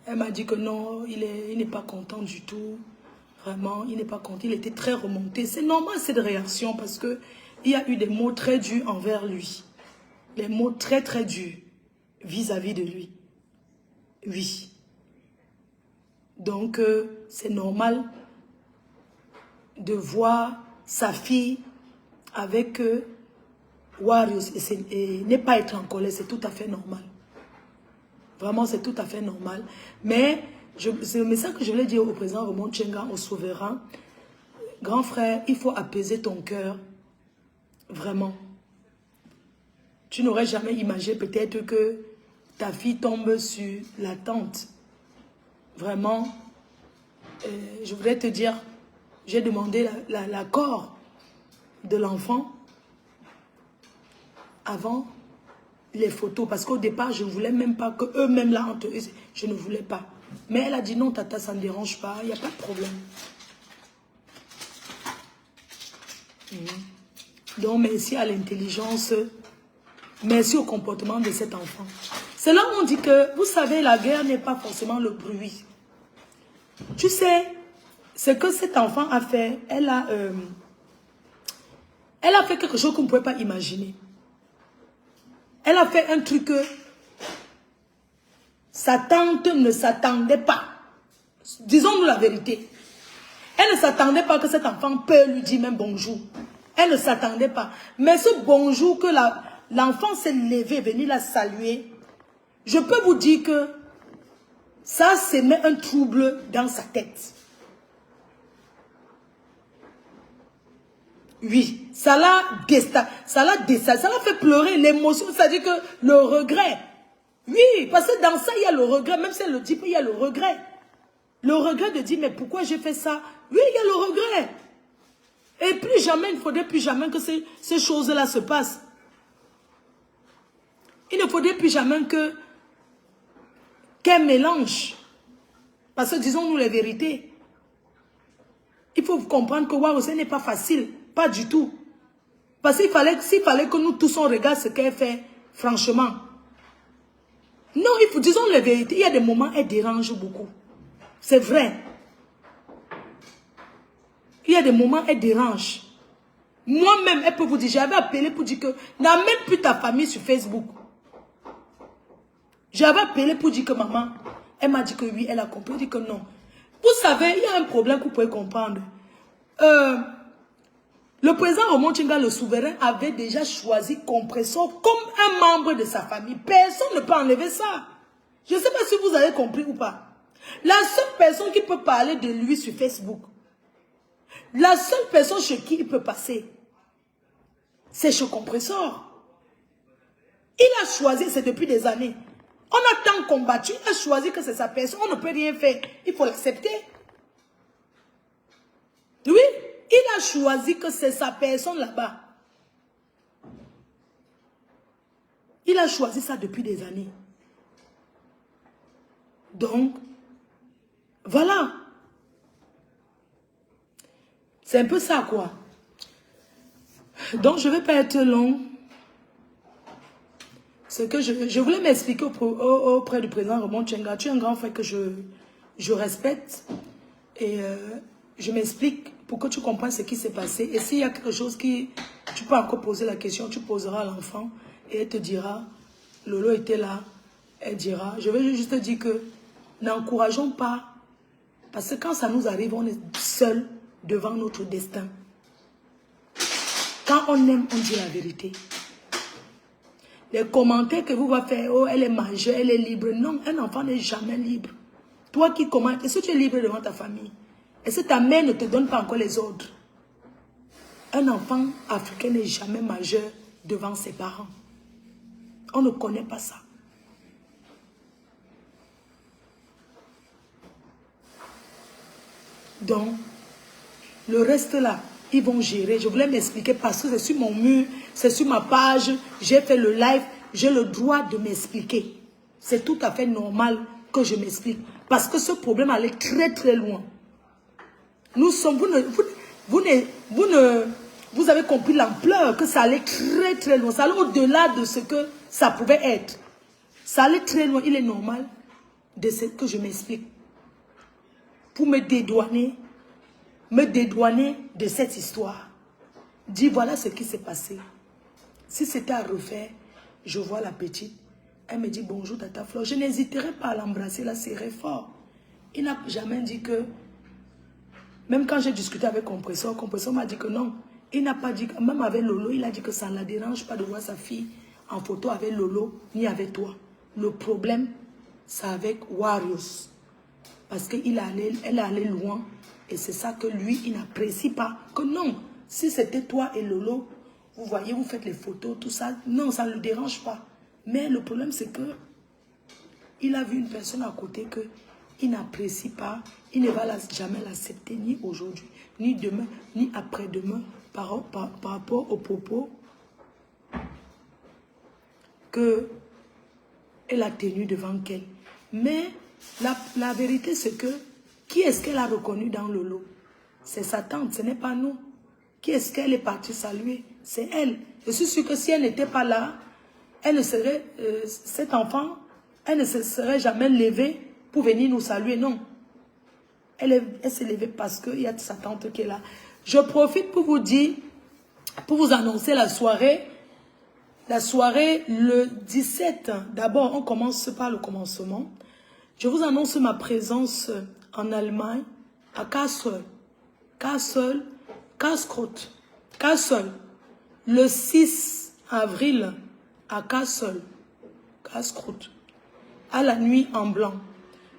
Elle m'a dit que non, il n'est pas content du tout. Vraiment, il n'est pas content. Il était très remonté. C'est normal cette réaction parce que il y a eu des mots très durs envers lui. Les mots très très durs vis-à-vis de lui. Oui. Donc, c'est normal de voir sa fille avec Warriors et ne pas être en colère. C'est tout à fait normal. Vraiment, c'est tout à fait normal. Mais, c'est le message que je voulais dire au président Raymond Tchenga, au souverain. Grand frère, il faut apaiser ton cœur. Vraiment. Tu n'aurais jamais imaginé peut-être que ta fille tombe sur la tente. Vraiment. Je voudrais te dire, j'ai demandé l'accord de l'enfant avant les photos. Parce qu'au départ, je ne voulais même pas que eux-mêmes là, entre eux, je ne voulais pas. Mais elle a dit non, tata, ça ne dérange pas, il n'y a pas de problème. Donc, merci à l'intelligence, merci au comportement de cet enfant. C'est là où on dit que, vous savez, la guerre n'est pas forcément le bruit. Tu sais, ce que cet enfant a fait, elle a fait quelque chose qu'on ne pouvait pas imaginer. Elle a fait un truc que sa tante ne s'attendait pas. Disons-nous la vérité. Elle ne s'attendait pas que cet enfant peut lui dire même bonjour. Elle ne s'attendait pas. Mais ce bonjour que l'enfant s'est levé, venu la saluer, je peux vous dire que ça met un trouble dans sa tête. Oui, ça l'a fait pleurer l'émotion, c'est-à-dire que le regret. Oui, parce que dans ça, il y a le regret, même si elle le dit pas, il y a le regret. Le regret de dire, mais pourquoi j'ai fait ça? Oui, il y a le regret. Et plus jamais, il ne faudrait plus jamais que ces choses-là se passent. Il ne faudrait plus jamais qu'elle mélange. Parce que disons-nous les vérités. Il faut comprendre que waouh, ce n'est pas facile. Pas du tout. Parce s'il fallait que nous tous on regarde ce qu'elle fait, franchement. Non, disons la vérité, il y a des moments, elle dérange beaucoup. C'est vrai. Il y a des moments, elle dérange. Moi-même, elle peut vous dire, j'avais appelé pour dire que n'amène plus ta famille sur Facebook. J'avais appelé pour dire que maman, elle m'a dit que oui, elle a compris, elle dit que non. Vous savez, il y a un problème que vous pouvez comprendre. Le président Raymond Tchenga, le souverain, avait déjà choisi Compressor comme un membre de sa famille. Personne ne peut enlever ça. Je ne sais pas si vous avez compris ou pas. La seule personne qui peut parler de lui sur Facebook, la seule personne chez qui il peut passer, c'est chez Compressor. Il a choisi, c'est depuis des années. On a tant combattu, il a choisi que c'est sa personne, on ne peut rien faire. Il faut l'accepter. Oui, il a choisi que c'est sa personne là-bas. Il a choisi ça depuis des années. Donc, voilà. C'est un peu ça, quoi. Donc, je ne vais pas être long. Ce que je voulais m'expliquer auprès du président Raymond Tchenga. Tu es un grand frère que je respecte. Et je m'explique pour que tu comprennes ce qui s'est passé. Et s'il y a quelque chose qui... Tu peux encore poser la question, tu poseras à l'enfant. Et elle te dira, Lolo était là. Elle dira, je vais juste te dire que n'encourageons pas. Parce que quand ça nous arrive, on est seul devant notre destin. Quand on aime, on dit la vérité. Les commentaires que vous allez faire, oh, elle est majeure, elle est libre. Non, un enfant n'est jamais libre. Toi qui commentes, est-ce que tu es libre devant ta famille? Est-ce que ta mère ne te donne pas encore les ordres? Un enfant africain n'est jamais majeur devant ses parents. On ne connaît pas ça. Donc, le reste là, ils vont gérer. Je voulais m'expliquer parce que c'est sur mon mur, c'est sur ma page, j'ai fait le live, j'ai le droit de m'expliquer. C'est tout à fait normal que je m'explique. Parce que ce problème allait très très loin. Nous sommes, vous avez compris l'ampleur que ça allait très très loin. Ça allait au-delà de ce que ça pouvait être. Ça allait très loin. Il est normal de ce que je m'explique. Pour me dédouaner de cette histoire. Dis, voilà ce qui s'est passé. Si c'était à refaire, je vois la petite. Elle me dit, bonjour Tata Flore. Je n'hésiterai pas à l'embrasser, la serrer fort. Il n'a jamais dit que... Même quand j'ai discuté avec Compresseur m'a dit que non. Il n'a pas dit... Même avec Lolo, il a dit que ça ne la dérange pas de voir sa fille en photo avec Lolo, ni avec toi. Le problème, c'est avec Warriors. Parce qu'elle est allée loin. Et c'est ça que lui, il n'apprécie pas. Que non, si c'était toi et Lolo, vous voyez, vous faites les photos, tout ça. Non, ça ne le dérange pas. Mais le problème, c'est que il a vu une personne à côté que il n'apprécie pas. Il ne va jamais l'accepter, ni aujourd'hui, ni demain, ni après-demain, par rapport aux propos qu'elle a tenus devant elle. Mais la vérité, c'est que qui est-ce qu'elle a reconnu dans Lolo? C'est sa tante, ce n'est pas nous. Qui est-ce qu'elle est partie saluer? C'est elle. Je suis sûre que si elle n'était pas là, elle ne serait, cet enfant, elle ne se serait jamais levée pour venir nous saluer, non. Elle s'est levée parce qu'il y a sa tante qui est là. Je profite pour vous dire, pour vous annoncer la soirée. La soirée, le 17. D'abord, on commence par le commencement. Je vous annonce ma présence en Allemagne, à Kassel. Kassel, le 6 avril, à Kassel. À la nuit en blanc.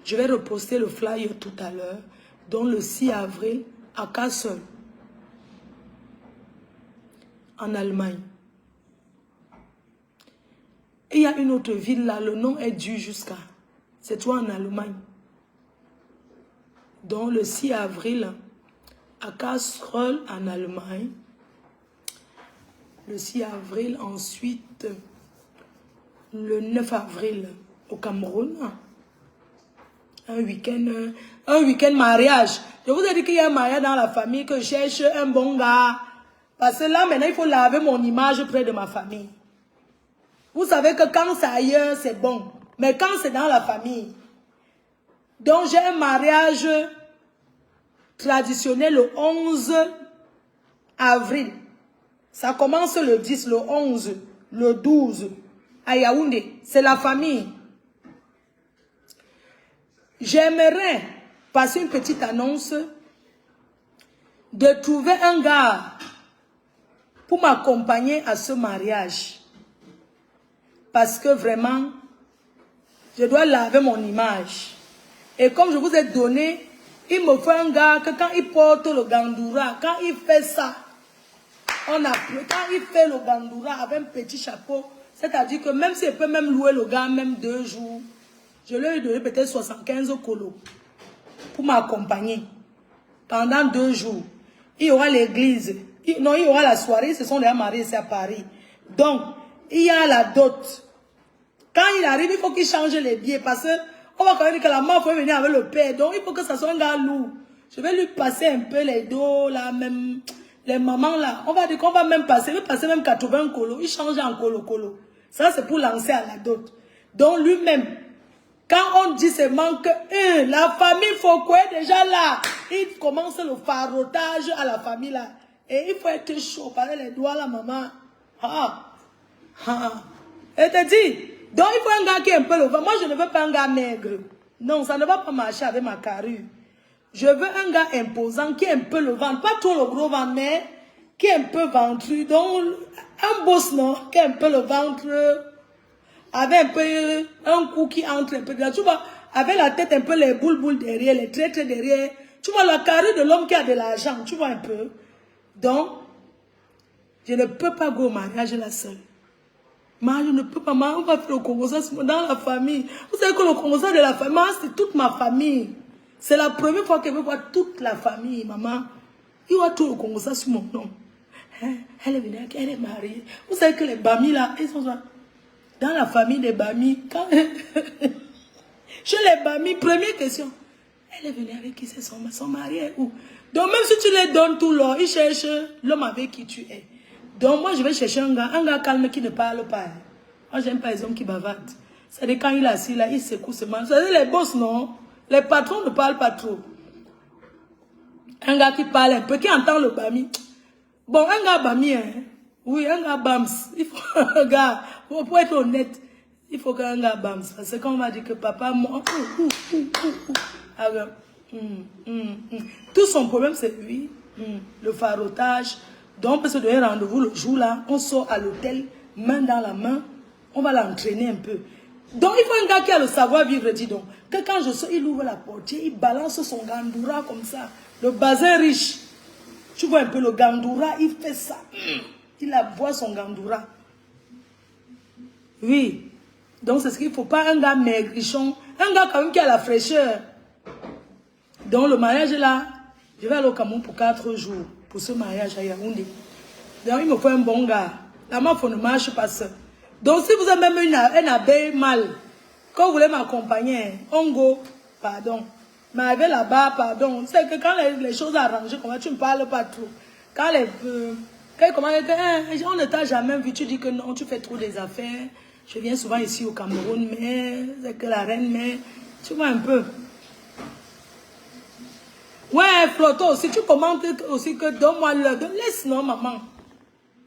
Je vais reposter le flyer tout à l'heure, dont le 6 avril à Kassel, en Allemagne. Et il y a une autre ville là, le nom est dû jusqu'à. C'est toi en Allemagne. Donc le 6 avril à Kassel, en Allemagne. Le 6 avril, ensuite, le 9 avril au Cameroun. Un week-end mariage. Je vous ai dit qu'il y a un mariage dans la famille, que je cherche un bon gars. Parce que là, maintenant, il faut laver mon image près de ma famille. Vous savez que quand c'est ailleurs, c'est bon. Mais quand c'est dans la famille. Donc, j'ai un mariage traditionnel le 11 avril. Ça commence le 10, le 11, le 12. À Yaoundé. C'est la famille. J'aimerais passer une petite annonce de trouver un gars pour m'accompagner à ce mariage. Parce que vraiment, je dois laver mon image. Et comme je vous ai donné, il me faut un gars que quand il porte le gandoura, quand il fait ça, quand il fait le gandoura avec un petit chapeau, c'est-à-dire que même s'il peut même louer le gars, même 2 jours, je lui ai donné peut-être 75 colos pour m'accompagner pendant 2 jours. Il y aura l'église. Non, il y aura la soirée. Ce sont les mariés, c'est à Paris. Donc, il y a la dot. Quand il arrive, il faut qu'il change les billets parce qu'on va quand même dire que la maman faut venir avec le père. Donc, il faut que ça soit un gars lourd. Je vais lui passer un peu les dos, là, même les mamans, là. On va dire qu'on va même passer. Il va passer même 80 colos. Il change en colo. Ça, c'est pour lancer à la dot. Donc, lui-même, quand on dit seulement que la famille Foucault est déjà là, il commence le farotage à la famille là. Et il faut être chaud, par les doigts là, maman. Et te dit, donc il faut un gars qui est un peu le ventre. Moi, je ne veux pas un gars maigre. Non, ça ne va pas marcher avec ma carrure. Je veux un gars imposant qui est un peu le ventre. Pas trop le gros ventre, mais qui est un peu ventru. Donc, un boss, non, qui est un peu le ventre. Avec un peu, un cou qui entre un peu là. Tu vois, avec la tête un peu les boules derrière, les traits derrière. Tu vois la carrure de l'homme qui a de l'argent. Tu vois un peu. Donc, je ne peux pas go au mariage là seule. Moi, je ne peux pas. On va faire le Congo dans la famille. Vous savez que le Congo de la famille, c'est toute ma famille. C'est la première fois que je veux voir toute la famille, maman. Il y a tout le Congo sur mon nom. Elle est venue, elle est mariée. Vous savez que les Bamis là, ils sont dans la famille des Bamis. Chez les Bamis, première question. Elle est venue avec qui? C'est son mari est où? Donc même si tu les donnes tout l'or, ils cherchent l'homme avec qui tu es. Donc moi je vais chercher un gars calme qui ne parle pas. Moi j'aime pas les hommes qui bavardent. C'est quand il est assis là, il secoue seulement. C'est les boss, non? Les patrons ne parlent pas trop. Un gars qui parle un peu, qui entend le bami. Bon, un gars bami, hein. Oui, un gars bams. Il faut un gars, pour être honnête, il faut qu'un gars bams. Parce que quand on m'a dit que papa, moi, alors, tout son problème, c'est lui, le farotage. Donc, on peut se donner rendez-vous le jour là, on sort à l'hôtel, main dans la main, on va l'entraîner un peu. Donc, il faut un gars qui a le savoir-vivre, dis donc. Que quand je sors, il ouvre la portière, il balance son gandoura comme ça. Le bazin riche. Tu vois un peu le gandoura, il fait ça. Il aboie son gandoura. Oui. Donc, c'est ce qu'il ne faut pas, un gars maigrichon. Un gars quand même qui a la fraîcheur. Donc, le mariage là, je vais aller au Cameroun pour 4 jours. Pour ce mariage à Yaoundé. Donc, il me faut un bon gars. La meuf ne marche pas seul. Donc, si vous avez même une abeille mal, quand vous voulez m'accompagner, on go, pardon. Mais avec là-bas, pardon. C'est que quand les choses arrangées, comment tu ne parles pas trop. Quand les... on ne t'a jamais vu, tu dis que non, tu fais trop des affaires. Je viens souvent ici au Cameroun, mais c'est que la reine, mais tu vois un peu. Ouais, Floto, si tu commentes aussi que donne-moi l'heure, laisse non, maman.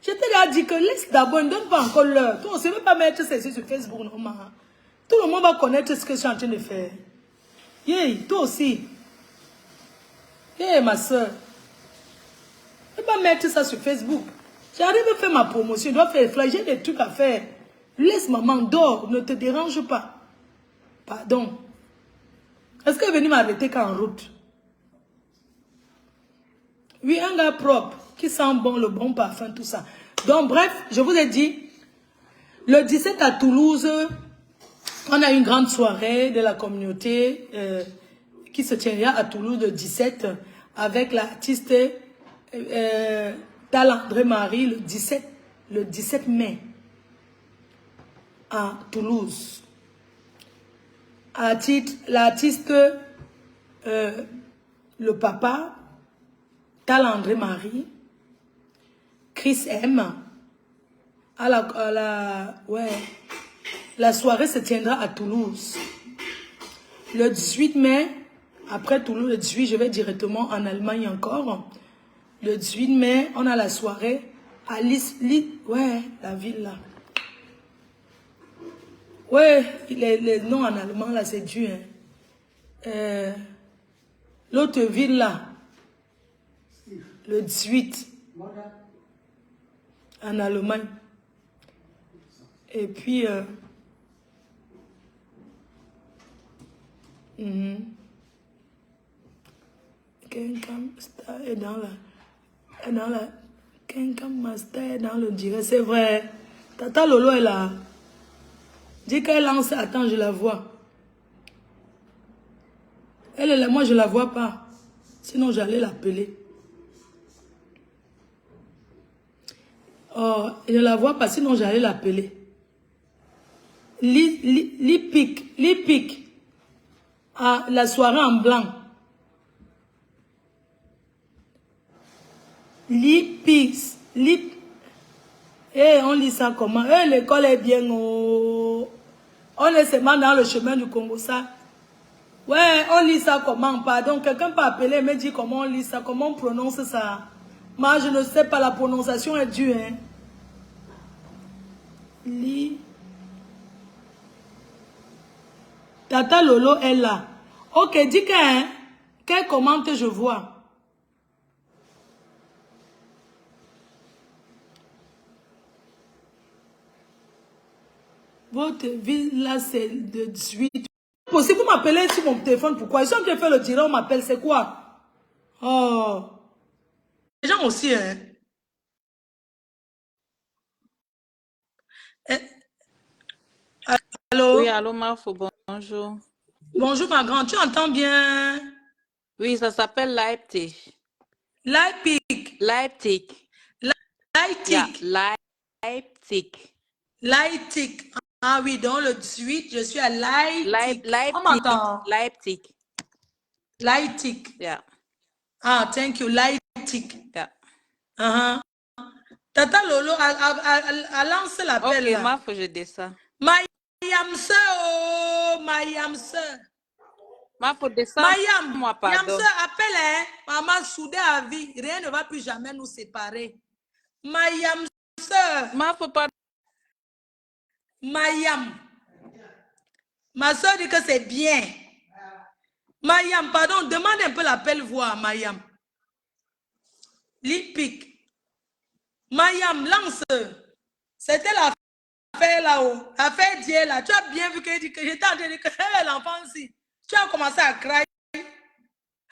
Je t'ai déjà dit que laisse d'abord, ne donne pas encore l'heure. Toi aussi, ne veux pas mettre ceci sur Facebook, non, maman. Tout le monde va connaître ce que je suis en train de faire. Yeah, toi aussi. Yeah, ma soeur. Ne veux pas mettre ça sur Facebook. J'arrive à faire ma promotion, je dois faire les flashs, j'ai des trucs à faire. Laisse maman, dors, ne te dérange pas. Pardon. Est-ce qu'elle est venue m'arrêter quand en route? Oui, un gars propre, qui sent bon, le bon parfum, tout ça. Donc, bref, je vous ai dit, le 17 à Toulouse, on a une grande soirée de la communauté qui se tiendra à Toulouse le 17 avec l'artiste Tal André Marie le 17 mai à Toulouse. L'artiste, le papa, Tal André Marie, Chris M. La soirée se tiendra à Toulouse. Le 18 mai, après Toulouse, le 18, je vais directement en Allemagne encore. Le 18 mai, on a la soirée à la ville là. Ouais, les noms en allemand là, c'est dur. Hein. L'autre ville là, le 18, en Allemagne. Et puis, Kenkam Star est dans Kenkam Star est dans le direct, c'est vrai. Tata Lolo est là. Dis qu'elle lance, attends, je la vois. Elle est là, moi je la vois pas. Sinon j'allais l'appeler. Oh, je la vois pas, sinon j'allais l'appeler. Lipic. Ah, la soirée en blanc. Lipix. On lit ça comment? L'école est bien. Oh. On est seulement dans le chemin du Congo, ça. Ouais, on lit ça comment? Pardon, quelqu'un peut appeler et me dire comment on lit ça, comment on prononce ça. Moi, je ne sais pas, la prononciation est dure. Hein. Tata Lolo est là. Ok, dis qu'elle commente, je vois. Votre ville là, c'est de 18. Si vous m'appelez sur mon téléphone, pourquoi? Si on te fait le direct, on m'appelle, c'est quoi? Oh. Les gens aussi, hein. Allô? Oui, allô, Marfo, bonjour. Bonjour, ma grande, tu entends bien? Oui, ça s'appelle Leipzig. Leipzig. Leipzig. Leipzig. Yeah, Leipzig. Leipzig. Ah oui, donc le 18, je suis à Leipzig. On m'entend? Leipzig. Leipzig. Yeah. Ah, thank you. Leipzig. Yeah. Tata Lolo a lancé l'appel. Ok, là. Marfo, je descends. My Yamse, oh, ma Yamse. Ma faut Mayam, descendre-moi, pardon. Yamse, appelle, hein? Maman, soudée à vie. Rien ne va plus jamais nous séparer. Mayam, soeur. Ma faut pas. Mayam. Ma soeur dit que c'est bien. Mayam, pardon, demande un peu l'appel voix, Mayam. Lipic. Mayam, lance. C'était l'affaire là-haut. L'affaire Dieu là. Tu as bien vu que j'étais en train de dire que hey, l'enfant-ci. Tu as commencé à crier.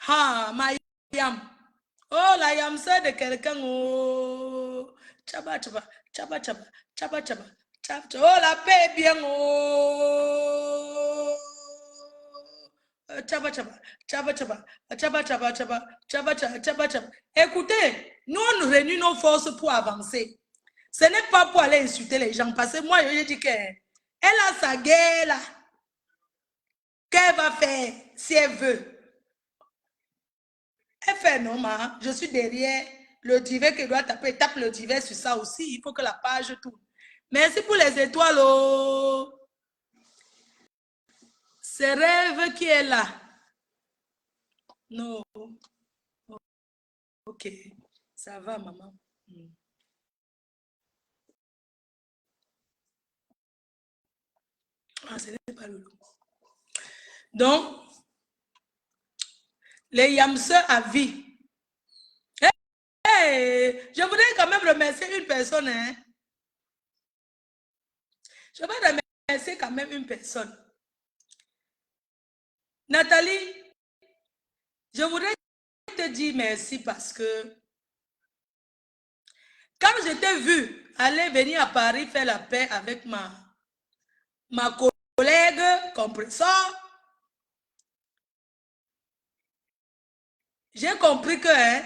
Ah, Mayam. Oh, la Yamse de quelqu'un. Oh. Chaba, chaba, chaba, chaba, chaba, chaba, chaba. Oh, la paix est bien. Oh. Chaba, chaba, chaba, chaba, chaba, chaba, chaba, chaba, chaba, chaba. Écoutez, nous, on réunit nos forces pour avancer. Ce n'est pas pour aller insulter les gens. Parce que moi, je dis qu'elle a sa guerre là. Qu'elle va faire si elle veut. Elle fait non, ma. Je suis derrière le duvet qui doit taper. Tape le duvet sur ça aussi. Il faut que la page tourne. Merci pour les étoiles. Oh. C'est Rêve qui est là. Non. Ok. Ça va, maman. Ah, ce n'est pas le loup. Donc, les Yamse à vie. Hey, je voudrais quand même remercier une personne. Hein. Je vais remercier quand même une personne. Nathalie, je voudrais te dire merci parce que quand je t'ai vu aller venir à Paris faire la paix avec ma collègue compresseur, j'ai compris que hein,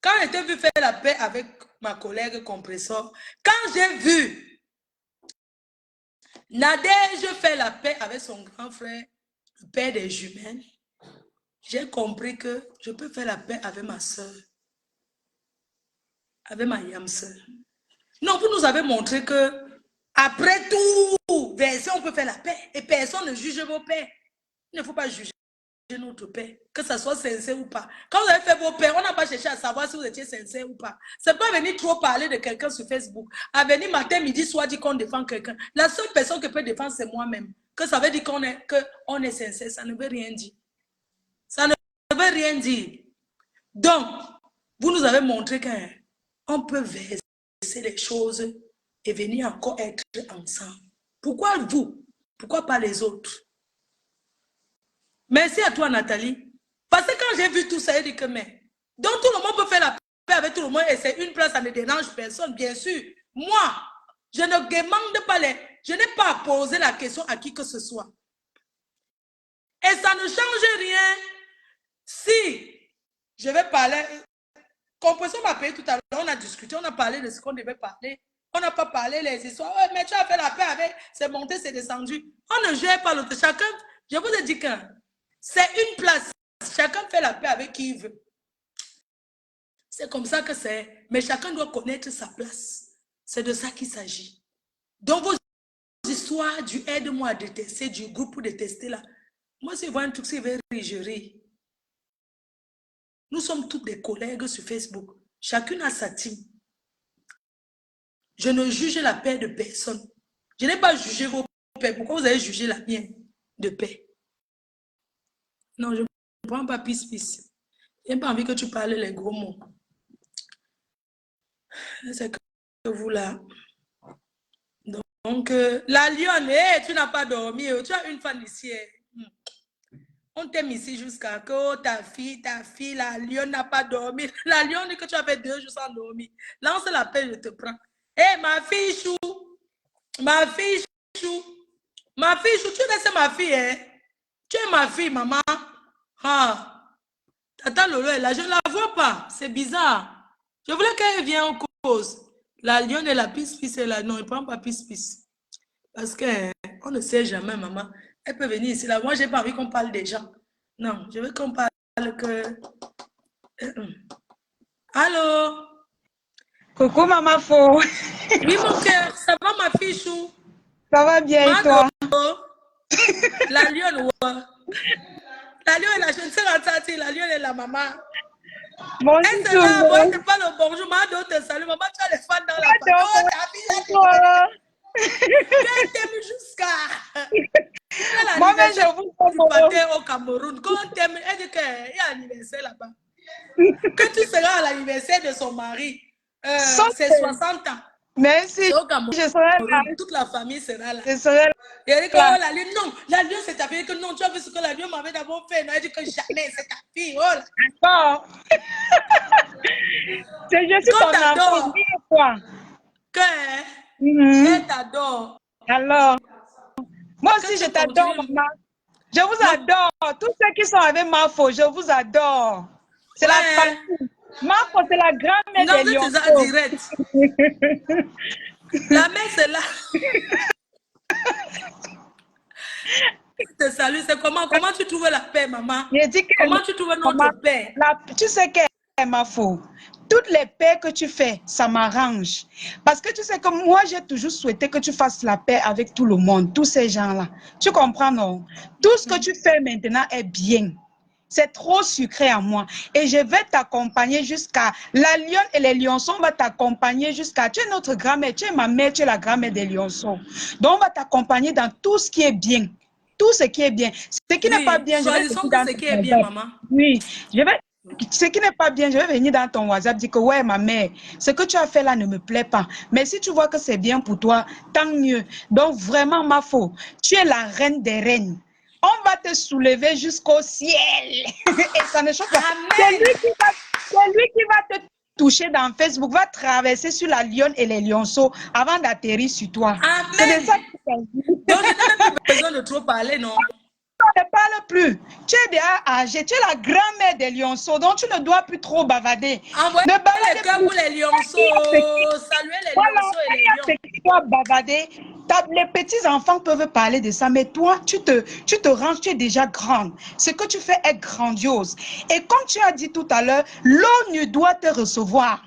quand je t'ai vu faire la paix avec ma collègue compresseur, quand j'ai vu Nadège faire la paix avec son grand frère, le père des jumelles, j'ai compris que je peux faire la paix avec ma soeur, avec ma Yamse. Non, vous nous avez montré que après tout, verset, on peut faire la paix et personne ne juge vos pères. Il ne faut pas juger notre père, que ça soit sincère ou pas. Quand vous avez fait vos pères, on n'a pas cherché à savoir si vous étiez sincère ou pas. C'est pas venir trop parler de quelqu'un sur Facebook. À venir matin, midi, soir, dire qu'on défend quelqu'un. La seule personne qui peut défendre, c'est moi-même. Que ça veut dire qu'on est sincère, ça ne veut rien dire. Ça ne veut rien dire. Donc, vous nous avez montré qu'on peut verser les choses et venir encore être ensemble. Pourquoi vous? Pourquoi pas les autres? Merci à toi, Nathalie. Parce que quand j'ai vu tout ça, j'ai dit que mais, donc tout le monde peut faire la paix avec tout le monde et c'est une place, ça ne dérange personne, bien sûr. Moi, je ne demande pas je n'ai pas à poser la question à qui que ce soit. Et ça ne change rien si je vais parler. Compression m'a payé tout à l'heure, on a discuté, on a parlé de ce qu'on devait parler. On n'a pas parlé les histoires. Oh, mais tu as fait la paix avec, c'est monté, c'est descendu. On ne gère pas l'autre. Chacun, je vous ai dit que c'est une place. Chacun fait la paix avec qui il veut. C'est comme ça que c'est. Mais chacun doit connaître sa place. C'est de ça qu'il s'agit. Donc, vos histoires du aide-moi à détester, du groupe pour détester là. Moi, si je vois un truc, c'est vers je ris. Nous sommes tous des collègues sur Facebook. Chacune a sa team. Je ne juge la paix de personne. Je n'ai pas jugé vos paix. Pourquoi vous avez jugé la mienne de paix? Non, je ne prends pas pisse-pisse. Je n'ai pas envie que tu parles les gros mots. C'est que vous là. Donc, la lionne, tu n'as pas dormi. Tu as une fan ici. On t'aime ici jusqu'à que ta fille, la lionne n'a pas dormi. La lionne que tu as fait 2 jours sans dormir. Lance la paix, je te prends. Hé, ma fille chou. Ma fille chou. Ma fille chou, tu laisses ma fille, hein? Tu es ma fille, maman. Ah. Tata Lolo est là, je ne la vois pas. C'est bizarre. Je voulais qu'elle vienne en cause. La lionne et la pisse-pisse est là. Non, il ne prend pas pisse-pisse. Parce qu'on ne sait jamais, maman. Elle peut venir ici, là. Moi, je n'ai pas envie qu'on parle des gens. Non, je veux qu'on parle que... Allô? Coucou, maman Fo. Oui, mon cœur. Ça va, ma fille chou? Ça va bien et toi? La lionne, ouais. La lionne est la jeune sœur en tati, la lionne est la maman. Bonjour Elle tout se là, le bon, monde. c'est pas le bonjour, maman te salue, maman, tu as les fans dans la famille. Pardon, Oh, ta fille, elle bonjour. qu'elle t'aime jusqu'à. C'est Moi-même, je l'anniversaire vous du pâté aime. au Cameroun. Quand on t'aime, elle dit qu'il y a un anniversaire là-bas. Que tu seras à l'anniversaire de son mari. C'est Sautez. 60 ans. Merci. C'est au Cameroun. Je serai là. Toute la famille sera là. Je serai Et elle dit que là. oh, la lune, non, la lune c'est ta fille, que non, tu as vu ce que la lune m'avait d'abord fait. Non, elle dit que jamais, c'est ta fille. Oh là. D'accord. Je suis Quand ton enfant, t'adore, dis quoi? que Mhm. elle t'adore. Alors, moi Que aussi, je tu t'adore, continues. maman. Je vous Non, adore. Tous ceux qui sont avec Mafo, je vous adore. C'est la ouais. famille. Mafo, c'est la grand-mère Non, des c'est ça Lionceaux. direct. La mère, c'est là. Te salue, c'est comment tu trouves la paix, maman? Je dis que Comment tu trouves maman, notre paix? tu sais qu'elle est Mafo. Toutes les paix que tu fais, ça m'arrange. Parce que tu sais que moi, j'ai toujours souhaité que tu fasses la paix avec tout le monde, tous ces gens-là. Tu comprends, non? Tout ce que tu fais maintenant est bien. C'est trop sucré à moi. Et je vais t'accompagner jusqu'à... La lionne et les lionceaux, on va t'accompagner jusqu'à... Tu es notre grand-mère, tu es ma mère, tu es la grand-mère des lionceaux. Donc, on va t'accompagner dans tout ce qui est bien. Tout ce qui est bien. Ce qui n'est pas Oui, bien, je vais choisissons venir que dans ce ton qui est bien, WhatsApp. maman. Oui, je vais... Ce qui n'est pas bien, je vais venir dans ton WhatsApp dire que ouais, ma mère, ce que tu as fait là ne me plaît pas. Mais si tu vois que c'est bien pour toi, tant mieux. Donc vraiment, ma faux, tu es la reine des reines. On va te soulever jusqu'au ciel. Et ça ne change pas. Amen. C'est lui qui va te toucher dans Facebook, va traverser sur la lionne et les lionceaux avant d'atterrir sur toi. C'est de Amen. ça qu'il s'agit. Donc, je n'ai même plus besoin de trop parler, non? Ne parle plus. Tu es déjà âgée, tu es la grand-mère des lionceaux, donc tu ne dois plus trop bavarder. Envoyez Ne les bavardez cœurs plus. pour les lionceaux. Saluez les Voilà, lionceaux et il les y a lions. ce qui doit bavarder. Les petits-enfants peuvent parler de ça, mais toi, tu te ranges, tu es déjà grande. Ce que tu fais est grandiose. Et comme tu as dit tout à l'heure, l'ONU doit te recevoir.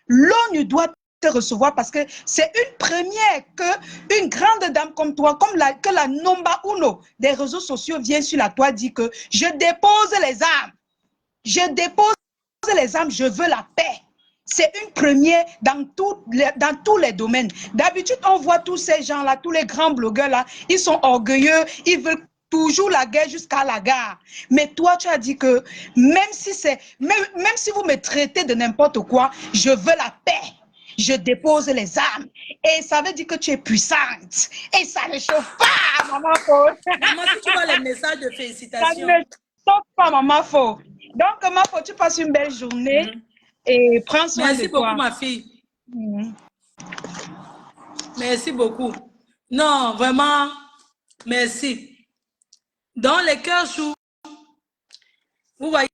L'ONU doit te recevoir parce que c'est une première que une grande dame comme toi, que la Nomba Uno des réseaux sociaux vient sur la toile dit que je dépose les armes. Je dépose les armes, je veux la paix. C'est une première dans tous les domaines. D'habitude, on voit tous ces gens-là, tous les grands blogueurs-là, ils sont orgueilleux, ils veulent toujours la guerre jusqu'à la gare. Mais toi, tu as dit que même si vous me traitez de n'importe quoi, je veux la paix. Je dépose les armes. Et ça veut dire que tu es puissante. Et ça ne chauffe pas, maman Paul. Maman, si tu vois les messages de Ça félicitations. ne chauffe pas, maman Faux. Donc, maman Faux, tu passes une belle journée et prends soin de Merci beaucoup, toi. ma fille. Merci beaucoup. Non, vraiment, merci. Dans les cœurs chauds, vous voyez,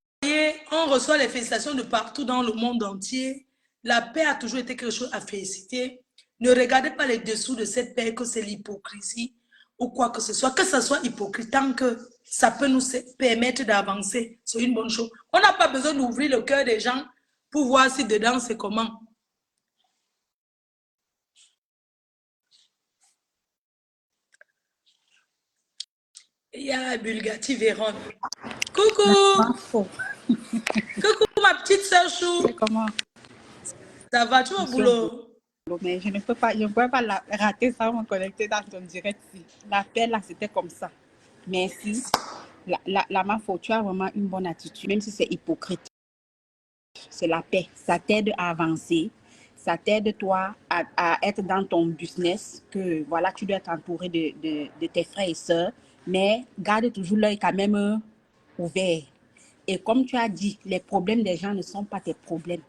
on reçoit les félicitations de partout dans le monde entier. La paix a toujours été quelque chose à féliciter. Ne regardez pas les dessous de cette paix, que c'est l'hypocrisie ou quoi que ce soit hypocrite, tant que ça peut nous permettre d'avancer, c'est une bonne chose. On n'a pas besoin d'ouvrir le cœur des gens pour voir si dedans c'est comment. Il y a Bulgati Véron. Coucou! Coucou ma petite sœur Chou. Comment? Ça va, tu vas au boulot? Mais je ne peux pas rater ça, me connecter dans ton direct. L'appel là, c'était comme ça. Merci. La Mafo, tu as vraiment une bonne attitude, même si c'est hypocrite. C'est la paix. Ça t'aide à avancer. Ça t'aide, toi, à être dans ton business, que voilà, tu dois être entouré de tes frères et sœurs, mais garde toujours l'œil quand même ouvert. Et comme tu as dit, les problèmes des gens ne sont pas tes problèmes.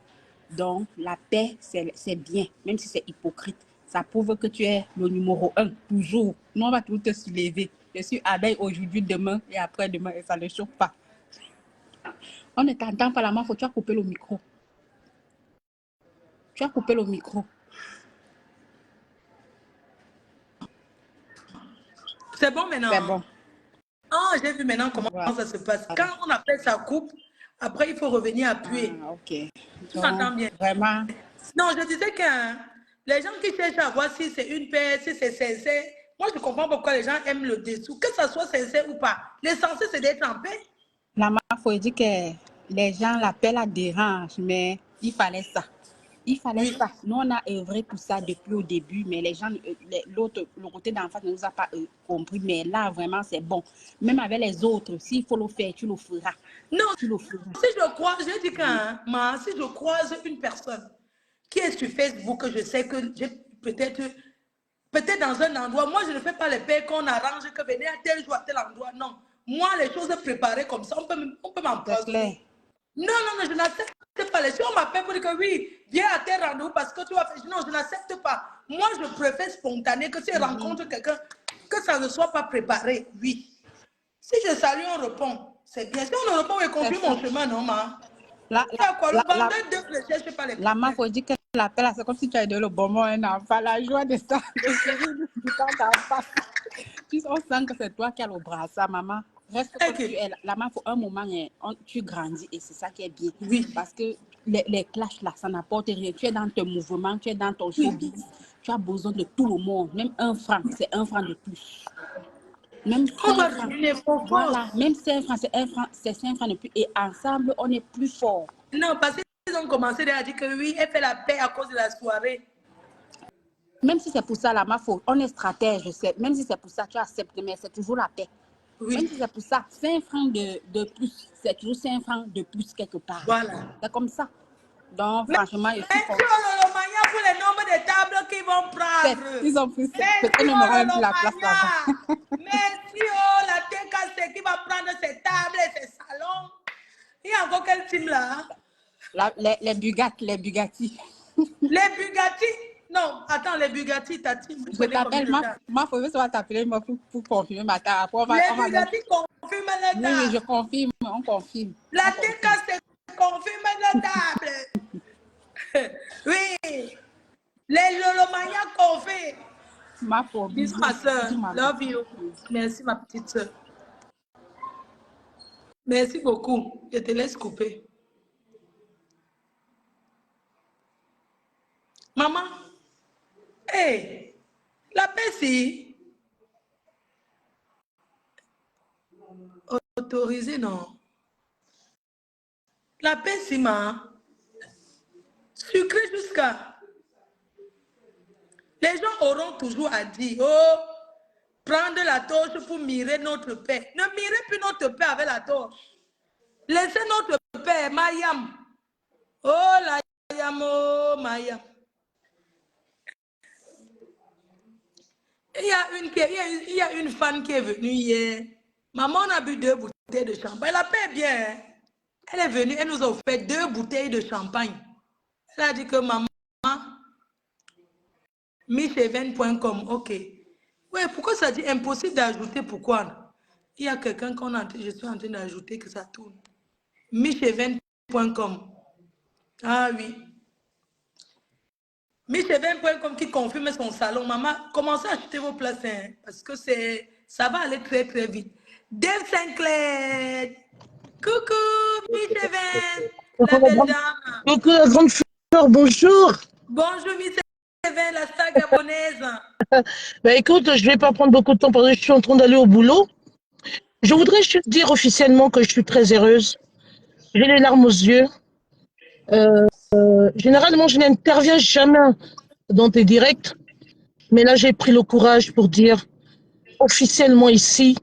Donc, la paix, c'est bien, même si c'est hypocrite. Ça prouve que tu es le numéro 1, toujours. Nous, on va tout te soulever. Je suis abeille aujourd'hui, demain et après-demain, et ça ne chauffe pas. On ne t'entend pas la main, tu as coupé le micro. Tu as coupé le micro. C'est bon maintenant? C'est bon. Ah, j'ai vu maintenant comment Voilà. ça se passe. Quand on appelle ça coupe, après il faut revenir appuyer. Ah, ok. Tu m'entends bien? Vraiment. Non, je disais que les gens qui cherchent à voir si c'est une paix, si c'est sincère, Moi, je comprends pourquoi les gens aiment le dessous. Que ça soit sincère ou pas. L'essentiel, c'est d'être en paix. La maman, faut dire que les gens l'appellent la dérange, mais il fallait ça. Il fallait Oui. ça. Nous, on a œuvré pour ça depuis au début, mais les gens, l'autre, le côté d'en face ne nous a pas compris. Mais là, vraiment, c'est bon. Même avec les autres, s'il faut le faire, tu le feras. Non, Tu le feras. si je croise, je dis si je croise une personne qui est sur Facebook, je sais que j'ai peut-être dans un endroit, moi je ne fais pas les paix qu'on arrange, que venez à tel jour, à tel endroit. Non. Moi, les choses préparées comme ça, on peut C'est clair. m'empoisonner. Non, non, non, je n'accepte pas. Si on m'appelle pour dire que oui, viens à tel rendez-vous parce que tu vas faire. Non, je n'accepte pas. Moi, je préfère spontané que si je rencontre quelqu'un, que ça ne soit pas préparé. Oui. Si je salue, on répond. C'est bien. Si on ne répond, on confie mon chemin, non, ma. La, C'est quoi, le la, la, vendeur de ne cherche pas les la maman, problèmes. faut dire qu'elle l'appelle, c'est comme si tu as donné le bonbon à un enfant, la joie de ça, le sourire du temps d'en face. Tu on sent que c'est toi qui as le brassard, maman. Reste comme Ok. tu es. La maman, faut un moment, tu grandis et c'est ça qui est bien. Oui. Parce que les clashs là, ça n'apporte rien. Tu es dans ton mouvement, tu es dans ton showbiz. Tu as besoin de tout le monde. Même un franc, c'est un franc de plus. Même On 5 va francs. devenir fort. Voilà, même 5 francs, c'est 1 franc, c'est 5 francs de plus. Et ensemble, on est plus fort. Non, parce qu'ils ont commencé à dire que oui, elle fait la paix à cause de la soirée. Même si c'est pour ça, là, ma faute, on est stratège, je sais. Même si c'est pour ça, tu acceptes, mais c'est toujours la paix. Oui. Même si c'est pour ça, 5 francs de plus, c'est toujours 5 francs de plus quelque part. Voilà. C'est comme ça. Donc, franchement, je suis Merci contente. au Lolomania pour le nombre de tables qu'ils vont prendre. Ils ont pris, Merci peut-être au même aura même plus la place là-bas. Lolomania. Merci au la TKC qui va prendre ses tables et ses salons. Il y a encore quel team là? Les Bugatti, les Bugatti. Les Bugatti. Non, attends, les Bugatti, ta team, vous Je prenez combien t'appelle, de tables? ma faut va t'appeler pour confirmer ma table. Après, on va Les mettre... Bugatti confirment les Oui, oui, je tables. confirme, on confirme. La On confirme. TKC confirme les tables. Oui. Les Lolomania confirment. Ma pauvre, Bisous ma soeur. bisous, maman. Love you. Merci ma petite soeur. Merci beaucoup. Je te laisse couper. Maman, hey, la paix si autorisée, non. La paix si, ma. Sucré jusqu'à. Les gens auront toujours à dire, oh, prendre la torche pour mirer notre paix. Ne mirez plus notre paix avec la torche. Laissez notre paix, Mayam. Oh, la yam, oh, Mayam. Il y a une fan qui est venue hier. Maman, on a bu 2 bouteilles de champagne. La paix est bien. Hein? Elle est venue, elle nous a offert 2 bouteilles de champagne. Elle a dit que maman, micheven.com, ok. Ouais, pourquoi ça dit impossible d'ajouter? Pourquoi? Il y a quelqu'un je suis en train d'ajouter que ça tourne. micheven.com. Ah oui. micheven.com qui confirme son salon. Maman, commencez à acheter vos places, hein, parce que ça va aller très très vite. Dave Sinclair. Coucou, Micheven, la belle dame. Coucou la grande fleur, bonjour. Bonjour, Micheven, la star gabonaise. Bah écoute, je vais pas prendre beaucoup de temps parce que je suis en train d'aller au boulot. Je voudrais juste dire officiellement que je suis très heureuse. J'ai les larmes aux yeux. Généralement, je n'interviens jamais dans tes directs, mais là, j'ai pris le courage pour dire officiellement ici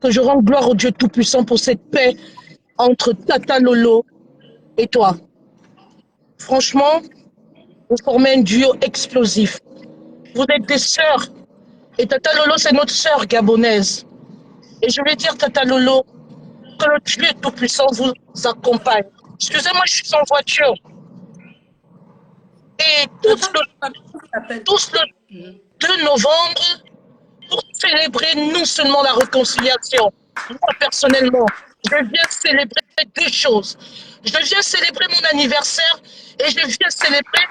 que je rends gloire au Dieu Tout-Puissant pour cette paix entre Tata Lolo et toi. Franchement, vous formez un duo explosif. Vous êtes des sœurs. Et Tata Lolo, c'est notre sœur gabonaise. Et je vais dire, Tata Lolo, que le Dieu Tout-Puissant vous accompagne. Excusez-moi, je suis en voiture. Et tous le 2 novembre, pour célébrer non seulement la réconciliation, moi personnellement, je viens célébrer 2 choses. Je viens célébrer mon anniversaire et je viens célébrer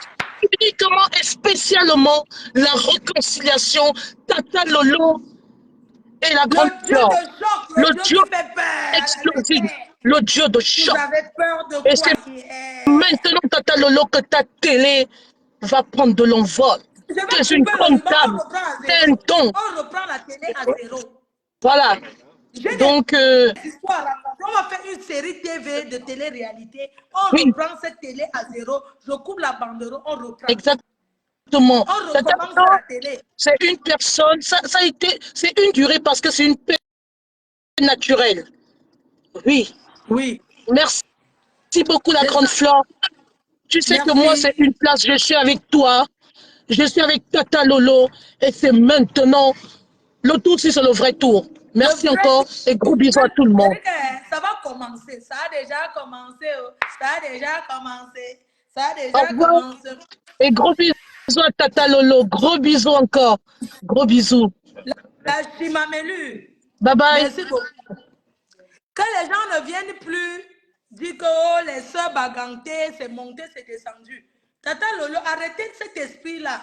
uniquement et spécialement la réconciliation Tata Lolo et la grande Le Dieu fleur. de choc, Le le Dieu Dieu qui fait peur. explosif, le Dieu de Vous choc. avez peur de Et quoi c'est hier? maintenant, Tata Lolo, que ta télé va prendre de l'envol. Je vais Tu es une couper le ruban, on comptable. reprend à Tu es un zéro. ton. On reprend la télé à zéro. Voilà. J'ai Donc, des histoires à raconter. On va faire une série TV de télé-réalité. On oui, reprend cette télé à zéro. Je coupe la banderole, on reprend. exactement. On Tata recommence Lolo, à la télé. c'est une personne, ça a été, c'est une durée parce que c'est une paix naturelle. Oui. Oui. Merci beaucoup, la C'est grande ça. Flore. Tu sais que moi, c'est Merci. une place, je suis avec toi. Je suis avec Tata Lolo. Et c'est maintenant. Le tour, c'est le vrai tour. Le Merci vrai encore et gros bisous à tout le monde. ça va commencer. Ça a déjà commencé. Oh. Ça a déjà commencé. Ça a Au déjà revoir commencé. et gros bisous à Tata Lolo. Gros bisous encore. Gros bisous. La Chimamelu. Bye bye. Merci beaucoup. Que les gens ne viennent plus dire que oh, les sœurs bagantées, c'est monté, c'est descendu. Tata Lolo, arrêtez cet esprit-là.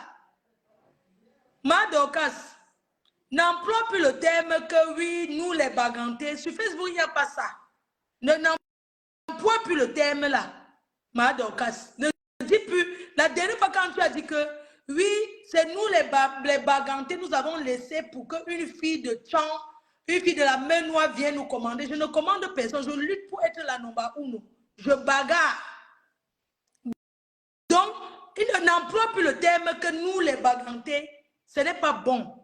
Madokas n'emploie plus le terme que oui, nous les bagantés. Sur Facebook, il n'y a pas ça. N'emploie plus le terme là. Madokas. Ne dis plus. La dernière fois quand tu as dit que oui, c'est nous les bagantés, nous avons laissé pour qu'une fille de Tchan, une fille de la main noire vienne nous commander. Je ne commande personne. Je lutte pour être la number uno. Je bagarre. Donc, il n'emploie plus le terme que nous les bagantés. Ce n'est pas bon.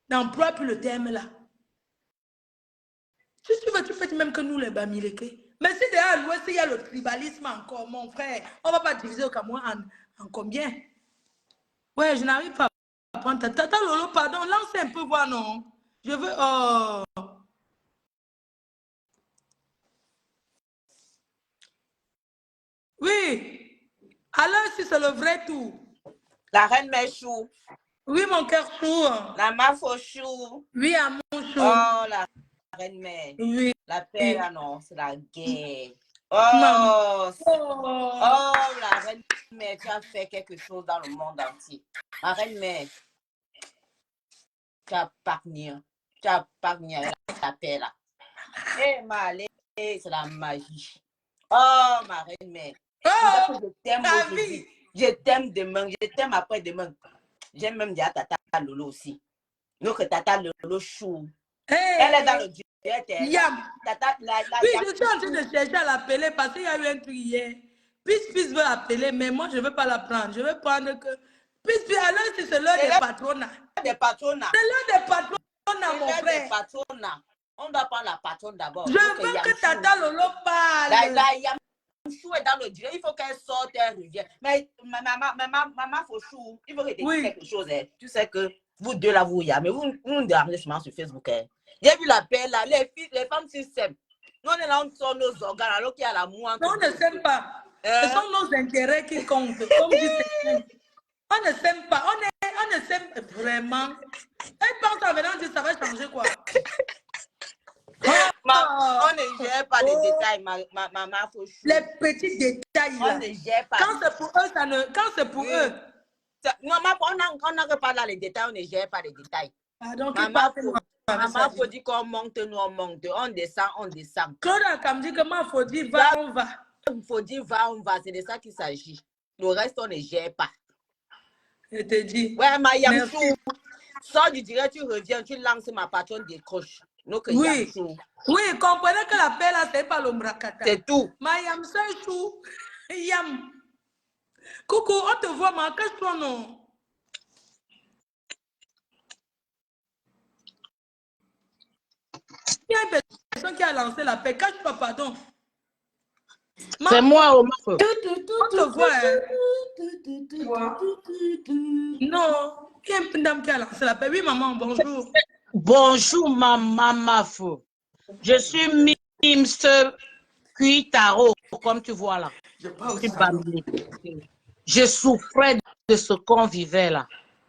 N'emploie plus le terme là. Si tu veux, tu fais même que nous les Bamileke. Mais si derrière à l'ouest, il y a le tribalisme encore, mon frère, on ne va pas diviser au Cameroun en combien? Ouais, je n'arrive pas à prendre ta Tata Lolo, pardon, lance un peu voir, non? Je veux. Oh. Oui. Alors, si c'est le vrai tour. La reine Méchou. Oui, mon cœur chou. La Mafochou. Oui, à mon chou. Oh, la reine mère. Oui. La paix, là, non, c'est la guerre. Maman. Oh, Oh. la reine mère, tu as fait quelque chose dans le monde entier. La reine mère, tu as pagné la paix, là. Eh, Malé, c'est la magie. Oh, ma reine mère. Oh, Je t'aime aujourd'hui. Je t'aime demain, je t'aime après-demain. J'aime même dire à Tata Lolo aussi. Donc, Tata Lolo chou. Hey. Elle est dans le Dieu. Yam. Tata, Oui, je suis en train de chercher à l'appeler parce qu'il y a eu un truc hier. Peace veut appeler, mais moi, je ne veux pas la prendre. Je veux prendre que... Peace, alors si c'est l'heure des patronats. Des patronats. C'est l'heure des patronats, mon frère. Des patronats. On doit prendre la patronne d'abord. Je veux que Tata Lolo parle. Chou est dans le Dieu, il faut qu'elle sorte, elle revienne. Mais maman Fauchou, il faut que tu dises quelque chose. Hein. Tu sais que vous deux là, vous y a, mais vous nous dérangez seulement sur Facebook. Hein. J'ai vu l'appel là, les femmes s'aiment. Nous on est là, on sort nos organes alors qu'il y a l'amour. Non, on ne s'aime pas. Ce sont nos intérêts qui comptent. Comme dit on ne s'aime pas. On ne s'aime vraiment. Elle pense en venant dire ça va changer quoi. On ne gère pas les détails, maman Fauchou. Les petits détails là. On ne gère pas. Quand c'est pour eux, ça ne. Quand c'est pour eux. Non, on n'a pas là les détails, on ne gère pas les détails. Pardon, maman faut dire qu'on monte, nous on monte. On descend, on descend. Claude a dit que moi, faut dire va, on va. Il faut dire va, on va. C'est de ça qu'il s'agit. Le reste, on ne gère pas. Je te dis. Ouais, ma Yamchou. Sors du direct, tu reviens, tu lances ma patronne décroche. Oui. Oui, comprenez que la paix là, c'est pas l'ombrakata. C'est tout. Ma Yamchou. Yam. Coucou, on te voit, ma cache-toi non. Il y a une personne qui a lancé la paix. Cache-toi, pardon. C'est moi, Omar. On te voit. Hein? Non. Il y a une dame qui a lancé la paix. Oui, maman, bonjour. Bonjour, maman Mafo. Je suis Mims Cuitaro, comme tu vois là. Je souffrais de ce qu'on vivait là.